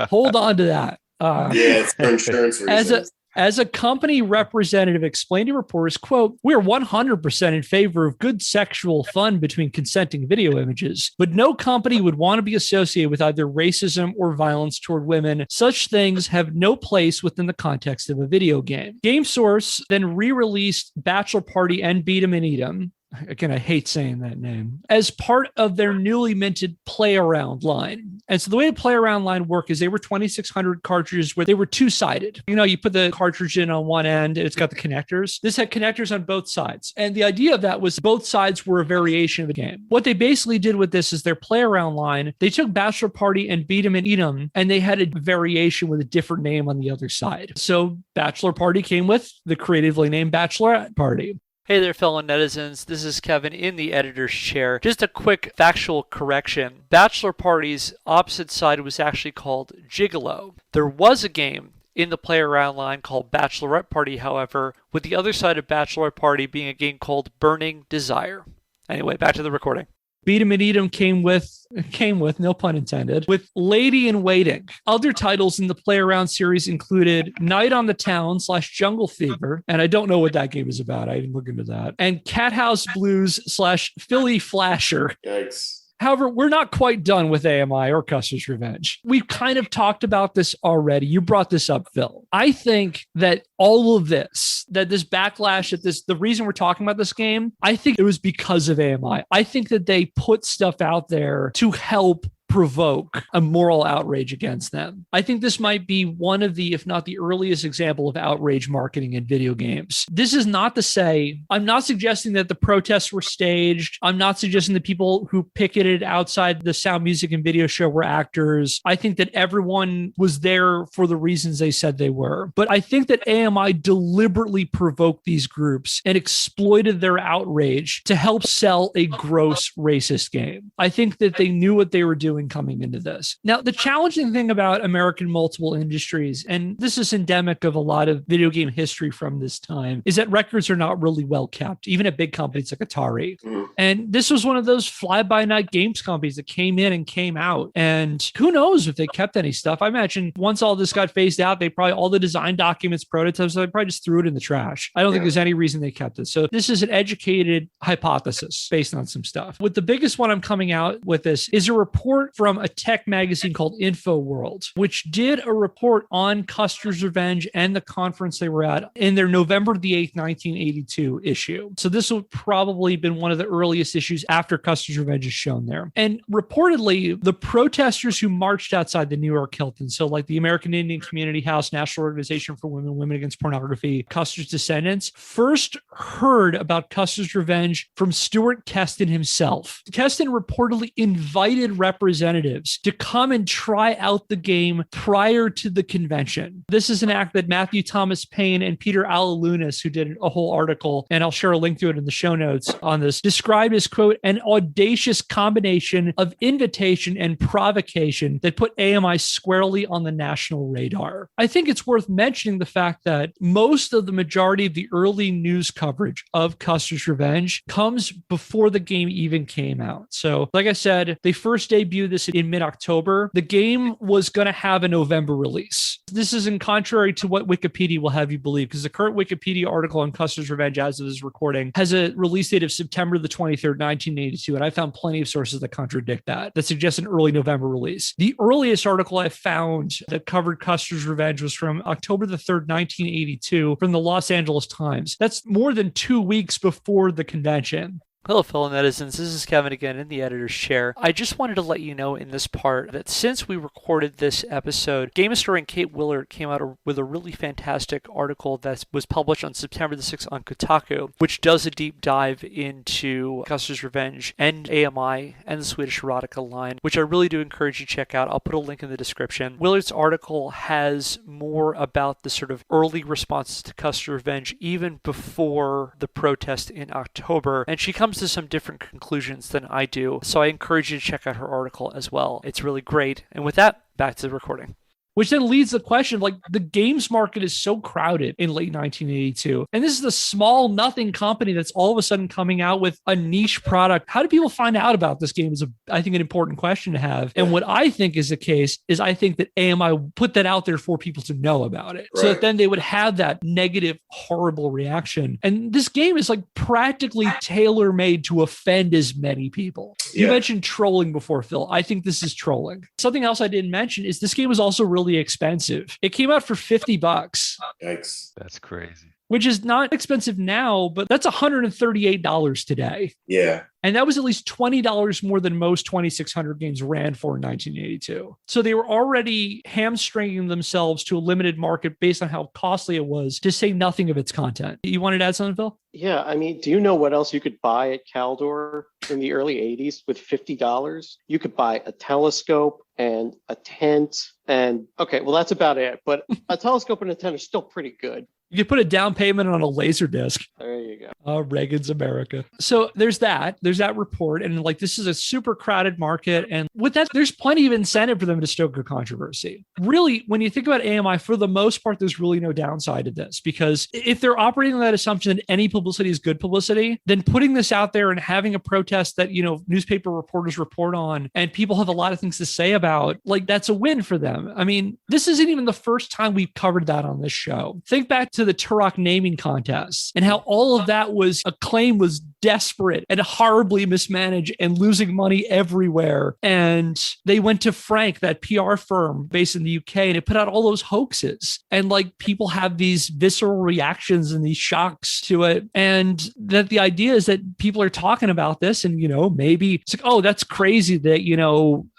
Hold on to that. Yeah, it's for insurance reasons. As a company representative explained to reporters, quote, "We are 100% in favor of good sexual fun between consenting video images, but no company would want to be associated with either racism or violence toward women. Such things have no place within the context of a video game." GameSource then re-released Bachelor Party and Beat 'em and Eat 'em. Again, I hate saying that name, as part of their newly minted Play Around line. And so the way the Play Around line worked is they were 2600 cartridges where they were two-sided. You put the cartridge in on one end, and it's got the connectors. This had connectors on both sides. And the idea of that was both sides were a variation of the game. What they basically did with this is their Play Around line, they took Bachelor Party and Beat 'em and Eat 'em, and they had a variation with a different name on the other side. So Bachelor Party came with the creatively named Bachelorette Party. Hey there, fellow netizens. This is Kevin in the editor's chair. Just a quick factual correction. Bachelor Party's opposite side was actually called Gigolo. There was a game in the Play Around line called Bachelorette Party, however, with the other side of Bachelorette Party being a game called Burning Desire. Anyway, back to the recording. Beat 'em and Eat 'em came with, no pun intended, with Lady in Waiting. Other titles in the Play Around series included Night on the Town / Jungle Fever, and I don't know what that game is about. I didn't look into that. And Cat House Blues / Philly Flasher. Yikes. However, we're not quite done with AMI or Custer's Revenge. We've kind of talked about this already. You brought this up, Phil. I think that all of this, that this backlash, the reason we're talking about this game, I think it was because of AMI. I think that they put stuff out there to help provoke a moral outrage against them. I think this might be one of the, if not the earliest example of outrage marketing in video games. This is not to say, I'm not suggesting that the protests were staged. I'm not suggesting that people who picketed outside the Sound Music and Video Show were actors. I think that everyone was there for the reasons they said they were. But I think that AMI deliberately provoked these groups and exploited their outrage to help sell a gross racist game. I think that they knew what they were doing coming into this. Now, the challenging thing about American multiple industries, and this is endemic of a lot of video game history from this time, is that records are not really well kept, even at big companies like Atari. And this was one of those fly-by-night games companies that came in and came out. And who knows if they kept any stuff. I imagine once all this got phased out, they probably, all the design documents, prototypes, they probably just threw it in the trash. I don't think there's any reason they kept it. So this is an educated hypothesis based on some stuff. With the biggest one I'm coming out with this is a report from a tech magazine called InfoWorld, which did a report on Custer's Revenge and the conference they were at in their November the 8th, 1982 issue. So this would probably been one of the earliest issues after Custer's Revenge is shown there. And reportedly, the protesters who marched outside the New York Hilton, so like the American Indian Community House, National Organization for Women, Women Against Pornography, Custer's descendants, first heard about Custer's Revenge from Stuart Keston himself. Keston reportedly invited representatives to come and try out the game prior to the convention. This is an act that Matthew Thomas Payne and Peter Alalunas, who did a whole article, and I'll share a link to it in the show notes on this, described as, quote, an audacious combination of invitation and provocation that put AMI squarely on the national radar. I think it's worth mentioning the fact that most of the majority of the early news coverage of Custer's Revenge comes before the game even came out. So, like I said, they first debuted this in mid-October. The game was going to have a November release. This is in contrary to what Wikipedia will have you believe, because the current Wikipedia article on Custer's Revenge as of this recording has a release date of September the 23rd, 1982, and I found plenty of sources that contradict that suggest an early November release. The earliest article I found that covered Custer's Revenge was from October the 3rd, 1982, from the Los Angeles Times. That's more than 2 weeks before the convention. Hello, fellow netizens. This is Kevin again in the editor's chair. I just wanted to let you know in this part that since we recorded this episode, game historian Kate Willard came out with a really fantastic article that was published on September the 6th on Kotaku, which does a deep dive into Custer's Revenge and AMI and the Swedish erotica line, which I really do encourage you to check out. I'll put a link in the description. Willard's article has more about the sort of early responses to Custer's Revenge even before the protest in October, and she comes to some different conclusions than I do. So I encourage you to check out her article as well. It's really great. And with that, back to the recording. Which then leads the question, like, the games market is so crowded in late 1982. And this is the small nothing company that's all of a sudden coming out with a niche product. How do people find out about this game is, I think, an important question to have. And what I think is the case is I think that AMI put that out there for people to know about it. Right. So that then they would have that negative, horrible reaction. And this game is like practically tailor-made to offend as many people. You mentioned trolling before, Phil. I think this is trolling. Something else I didn't mention is this game was also really expensive. It came out for $50. Yikes. That's crazy. Which is not expensive now, but that's $138 today. Yeah. And that was at least $20 more than most 2600 games ran for in 1982. So they were already hamstringing themselves to a limited market based on how costly it was, to say nothing of its content. You wanted to add something, Phil? Yeah, I mean, do you know what else you could buy at Caldor in the early 80s with $50? You could buy a telescope and a tent and, okay, well, that's about it. But a telescope and a tent are still pretty good. You could put a down payment on a laser disc. There you go. Reagan's America. So there's that report. And like, this is a super crowded market. And with that, there's plenty of incentive for them to stoke a controversy. Really, when you think about AMI, for the most part, there's really no downside to this, because if they're operating on that assumption that any publicity is good publicity, then putting this out there and having a protest that, you know, newspaper reporters report on and people have a lot of things to say about, like, that's a win for them. I mean, this isn't even the first time we've covered that on this show. Think back to the Turok naming contest and how all of that was, acclaim was desperate and horribly mismanaged and losing money everywhere. And they went to Frank, that PR firm based in the UK, and it put out all those hoaxes. And like people have these visceral reactions and these shocks to it. And that the idea is that people are talking about this and, maybe it's like, oh, that's crazy that,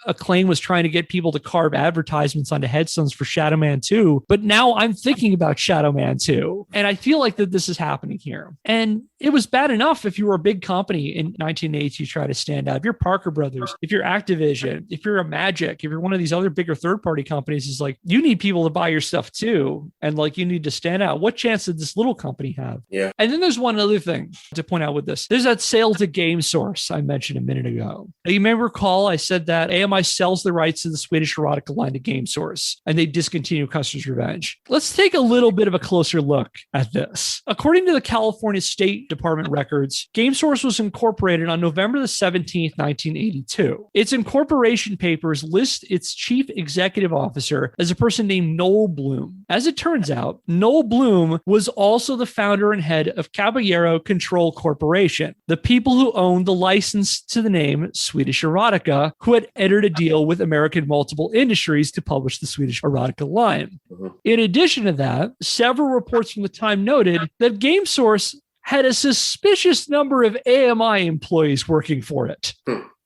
Acclaim was trying to get people to carve advertisements onto headstones for Shadow Man 2. But now I'm thinking about Shadow Man 2. And I feel like that this is happening here. And it was bad enough if you were a big company in 1980 to try to stand out. If you're Parker Brothers, if you're Activision, if you're a Magic, if you're one of these other bigger third-party companies, is like, you need people to buy your stuff too. And like, you need to stand out. What chance did this little company have? Yeah. And then there's one other thing to point out with this. There's that sale to Game Source I mentioned a minute ago. Now, you may recall I said that AMI sells the rights to the Swedish erotica line to Game Source, and they discontinue Custer's Revenge. Let's take a little bit of a closer look at this. According to the California State Department records, Game Source was incorporated on November the 17th, 1982. Its incorporation papers list its chief executive officer as a person named Noel Bloom. As it turns out, Noel Bloom was also the founder and head of Caballero Control Corporation, the people who owned the license to the name Swedish Erotica, who had entered a deal with American Multiple Industries to publish the Swedish Erotica line. In addition to that, several reports from the time noted that Game Source had a suspicious number of AMI employees working for it.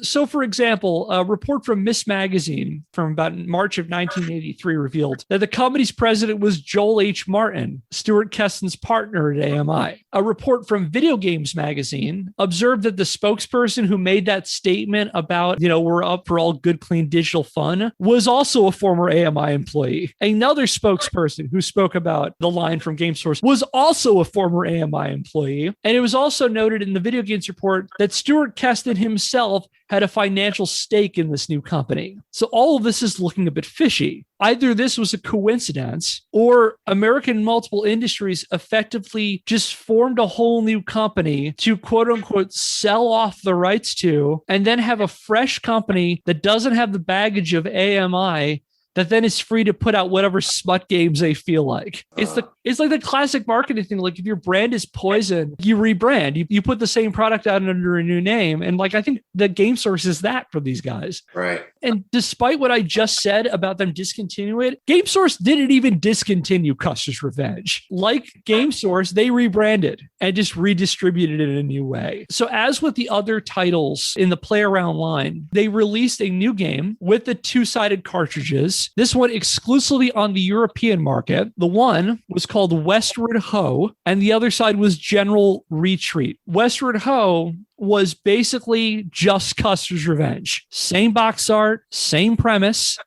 So, for example, a report from Miss Magazine from about March of 1983 revealed that the company's president was Joel H. Martin, Stuart Keston's partner at AMI. A report from Video Games Magazine observed that the spokesperson who made that statement about, we're up for all good, clean digital fun was also a former AMI employee. Another spokesperson who spoke about the line from Game Source was also a former AMI employee. And it was also noted in the Video Games report that Stuart Keston himself had a financial stake in this new company. So all of this is looking a bit fishy. Either this was a coincidence or American Multiple Industries effectively just formed a whole new company to quote unquote sell off the rights to, and then have a fresh company that doesn't have the baggage of AMI that then is free to put out whatever smut games they feel like. It's like the classic marketing thing. Like if your brand is poison, you rebrand. You put the same product out under a new name. And like I think the Game Source is that for these guys. Right. And despite what I just said about them discontinuing it, Game Source didn't even discontinue Custer's Revenge. Like Game Source, they rebranded and just redistributed it in a new way. So as with the other titles in the Play Around line, they released a new game with the two-sided cartridges. This one exclusively on the European market. The one was called Westward Ho, and the other side was General Retreat. Westward Ho was basically just Custer's Revenge. Same box art, same premise,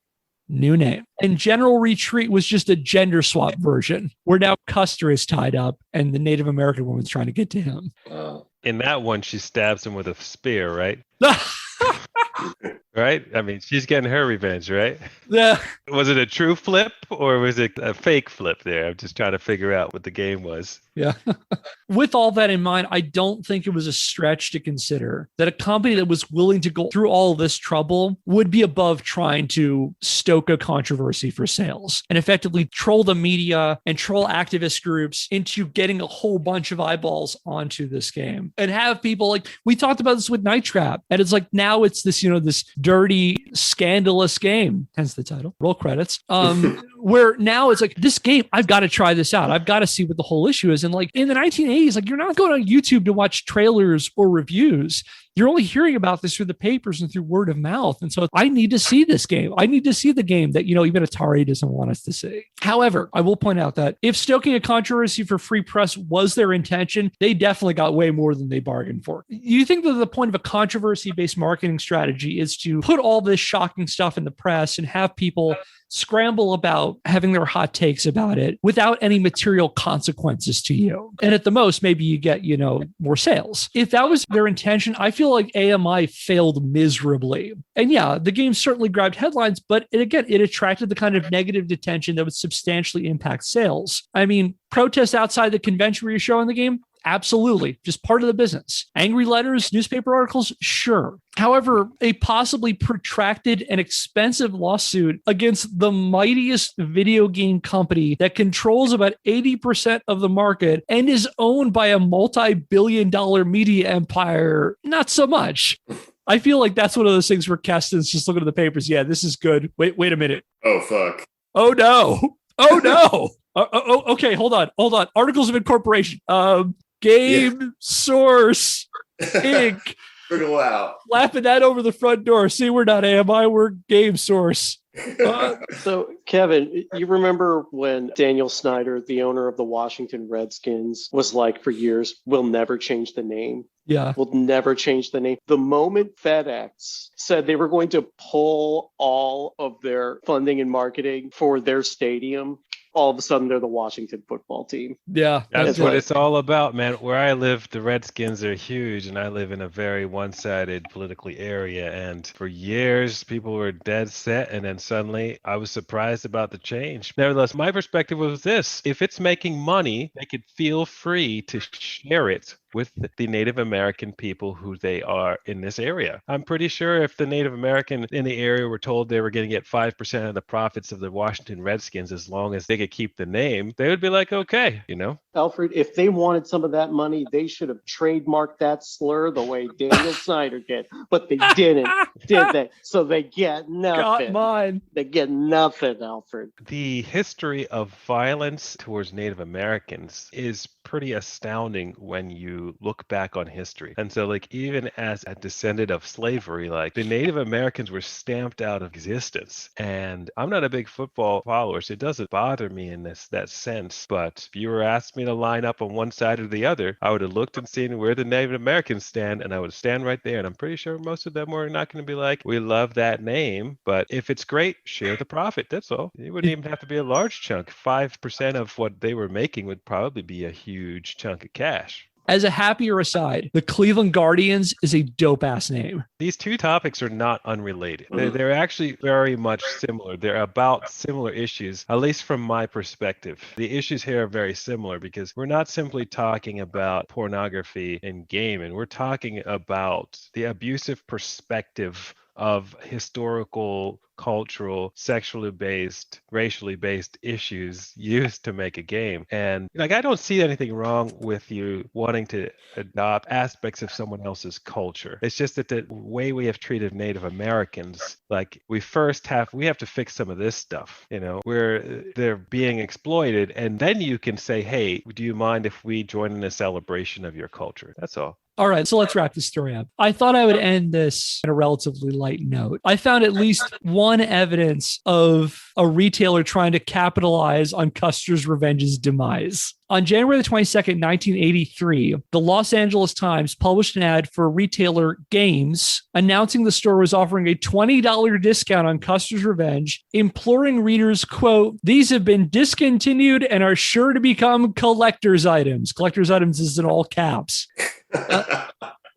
new name. And General Retreat was just a gender swap version, where now Custer is tied up and the Native American woman's trying to get to him. In that one, she stabs him with a spear, right? Right? I mean, she's getting her revenge, right? Yeah. Was it a true flip or was it a fake flip there? I'm just trying to figure out what the game was. Yeah. With all that in mind, I don't think it was a stretch to consider that a company that was willing to go through all of this trouble would be above trying to stoke a controversy for sales and effectively troll the media and troll activist groups into getting a whole bunch of eyeballs onto this game and have people like, we talked about this with Night Trap, and it's like, now it's this, this dirty, scandalous game, hence the title, roll credits, where now it's like, this game, I've got to try this out. I've got to see what the whole issue is. And like in the 1980s, like you're not going on YouTube to watch trailers or reviews. You're only hearing about this through the papers and through word of mouth. And so I need to see this game. I need to see the game that, even Atari doesn't want us to see. However, I will point out that if stoking a controversy for free press was their intention, they definitely got way more than they bargained for. You think that the point of a controversy-based marketing strategy is to put all this shocking stuff in the press and have people scramble about having their hot takes about it without any material consequences to you. And at the most, maybe you get, more sales. If that was their intention, I feel like AMI failed miserably. And yeah, the game certainly grabbed headlines, but it attracted the kind of negative attention that would substantially impact sales. I mean, protests outside the convention where you're showing the game, Absolutely. Just part of the business. Angry letters, newspaper articles, sure. However, a possibly protracted and expensive lawsuit against the mightiest video game company that controls about 80% of the market and is owned by a multi-billion-dollar media empire, not so much. I feel like that's one of those things where Keston's just looking at the papers. Yeah, this is good. Wait a minute. Oh, fuck. Oh, no. Oh, no. Okay, hold on. Articles of incorporation. Game Source Inc. Trickle out. Lapping that over the front door. See, we're not AMI, we're Game Source. So, Kevin, you remember when Daniel Snyder, the owner of the Washington Redskins, was like for years, we'll never change the name? Yeah. We'll never change the name. The moment FedEx said they were going to pull all of their funding and marketing for their stadium, all of a sudden they're the Washington football team. Yeah. That's what it's all about, man. Where I live, the Redskins are huge, and I live in a very one-sided politically area. And for years, people were dead set, and then suddenly I was surprised about the change. Nevertheless, my perspective was this. If it's making money, they could feel free to share it with the Native American people who they are in this area. I'm pretty sure if the Native American in the area were told they were going to get 5% of the profits of the Washington Redskins as long as they could keep the name, they would be like, okay, you know? Alfred, if they wanted some of that money, they should have trademarked that slur the way Daniel Snyder did, but they didn't, did they? So they get nothing. Got mine. They get nothing, Alfred. The history of violence towards Native Americans is pretty astounding when you look back on history. And so, like, even as a descendant of slavery, like, the Native Americans were stamped out of existence. And I'm not a big football follower, so it doesn't bother me in that sense. But if you were asked me to line up on one side or the other, I would have looked and seen where the Native Americans stand, and I would stand right there. And I'm pretty sure most of them were not going to be like, we love that name, but if it's great, share the profit. That's all. It wouldn't even have to be a large chunk. 5% of what they were making would probably be a huge chunk of cash. As a happier aside, the Cleveland Guardians is a dope ass name. These two topics are not unrelated. They're actually very much similar. They're about similar issues, at least from my perspective. The issues here are very similar because we're not simply talking about pornography in gaming. We're talking about the abusive perspective of historical, cultural, sexually based, racially based issues used to make a game. And like, I don't see anything wrong with you wanting to adopt aspects of someone else's culture. It's just that the way we have treated Native Americans, like, we have to fix some of this stuff, you know, where they're being exploited. And then you can say, hey, do you mind if we join in a celebration of your culture? That's all. All right, so let's wrap this story up. I thought I would end this on a relatively light note. I found at least one evidence of a retailer trying to capitalize on Custer's Revenge's demise. On January the 22nd, 1983, the Los Angeles Times published an ad for retailer Games announcing the store was offering a $20 discount on Custer's Revenge, imploring readers, quote, "These have been discontinued and are sure to become collector's items." Collector's items is in all caps.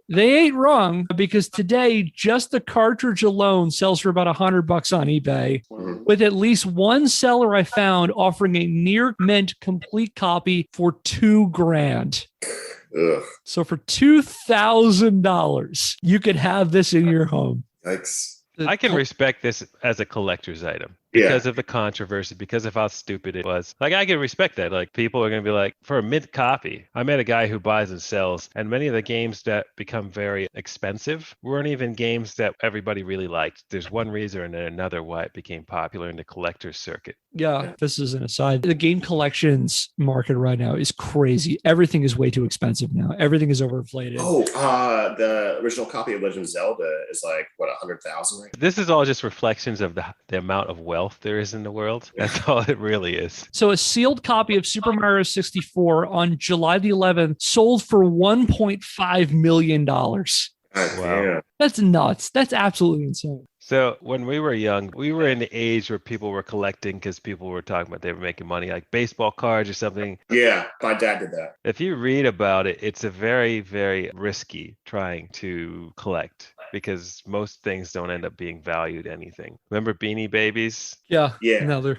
They ain't wrong, because today just the cartridge alone sells for about $100 on eBay, with at least one seller I found offering a near mint complete copy for $2,000. Ugh. So for $2,000, you could have this in your home. Yikes. I can respect this as a collector's item because of the controversy, because of how stupid it was. Like, I can respect that. Like, people are going to be like, for a mint copy. I met a guy who buys and sells, and many of the games that become very expensive weren't even games that everybody really liked. There's one reason and another why it became popular in the collector's circuit. Yeah, this is an aside. The game collections market right now is crazy. Everything is way too expensive now. Everything is overinflated. Oh, the original copy of Legend of Zelda is like, what, 100,000 right now? This is all just reflections of the amount of wealth there is in the world. That's all it really is. So a sealed copy of Super Mario 64 on July the 11th sold for $1.5 million. Wow. That's nuts. That's absolutely insane. So when we were young, we were in the age where people were collecting because people were talking about they were making money, like baseball cards or something. Yeah, my dad did that. If you read about it, it's a very, very risky trying to collect because most things don't end up being valued anything. Remember Beanie Babies? Yeah. Yeah. No, they're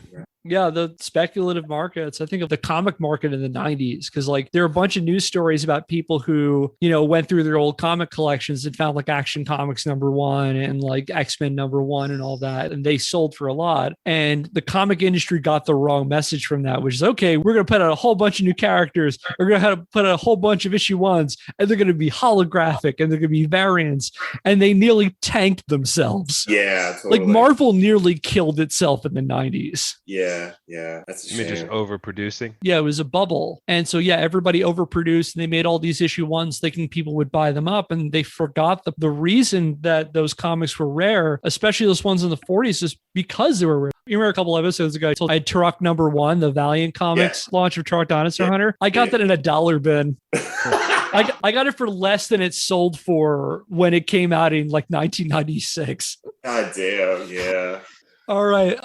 Yeah, the speculative markets. I think of the comic market in the 90s, because like there are a bunch of news stories about people who, went through their old comic collections and found like Action Comics #1 and like X-Men #1 and all that. And they sold for a lot. And the comic industry got the wrong message from that, which is, okay, we're going to put out a whole bunch of new characters. We're going to put out a whole bunch of issue 1s, and they're going to be holographic and they're going to be variants. And they nearly tanked themselves. Yeah, totally. Like Marvel nearly killed itself in the 90s. Yeah, that's a shame. Just overproducing. Yeah, it was a bubble. And so, yeah, everybody overproduced and they made all these issue 1s thinking people would buy them up. And they forgot the reason that those comics were rare, especially those ones in the 40s, is because they were rare. You remember a couple episodes ago, I had Turok #1, the Valiant Comics launch of Turok Dinosaur Hunter. I got that in a dollar bin. I got it for less than it sold for when it came out in like 1996. God damn, yeah. All right.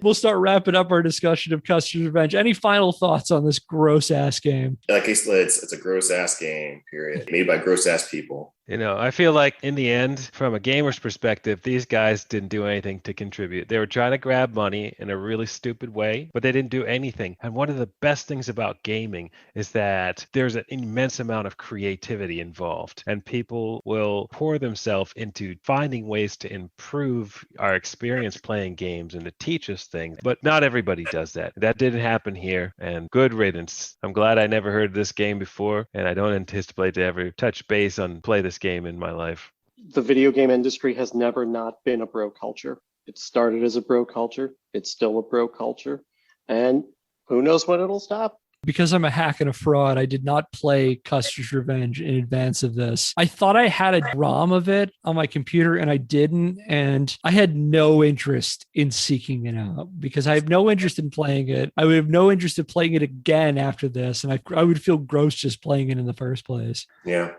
We'll start wrapping up our discussion of Custer's Revenge. Any final thoughts on this gross ass game? Like I said, it's a gross ass game, period. Made by gross ass people. I feel like in the end, from a gamer's perspective, these guys didn't do anything to contribute. They were trying to grab money in a really stupid way, but they didn't do anything. And one of the best things about gaming is that there's an immense amount of creativity involved, and people will pour themselves into finding ways to improve our experience playing games and to teach us things. But not everybody does that. That didn't happen here, and good riddance. I'm glad I never heard this game before, and I don't anticipate to ever touch base on play this game in my life. The video game industry has never not been a bro culture. It started as a bro culture. It's still a bro culture. And who knows when it'll stop? Because I'm a hack and a fraud, I did not play Custer's Revenge in advance of this. I thought I had a ROM of it on my computer and I didn't. And I had no interest in seeking it out because I have no interest in playing it. I would have no interest in playing it again after this. And I would feel gross just playing it in the first place. Yeah.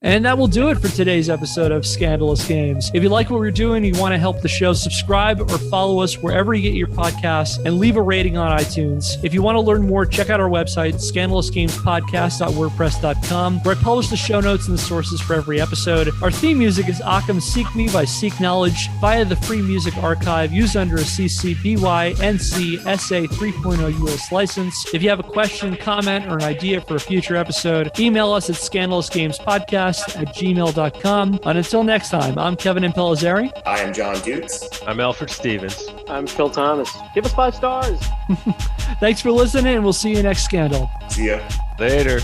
And that will do it for today's episode of Scandalous Games. If you like what we're doing, you want to help the show, subscribe or follow us wherever you get your podcasts and leave a rating on iTunes. If you want to learn more, check out our website, scandalousgamespodcast.wordpress.com, where I publish the show notes and the sources for every episode. Our theme music is Occam Seek Me by Seek Knowledge via the Free Music Archive, used under a CC BY NC SA 3.0 US license. If you have a question, comment, or an idea for a future episode, email us at scandalousgamespodcast@gmail.com. And until next time, I'm Kevin Impellizeri. I am John Dukes. I'm Elford Stephens. I'm Phil Thomas. Give us 5 stars. Thanks for listening, and we'll see you next Scandal. See ya. Later.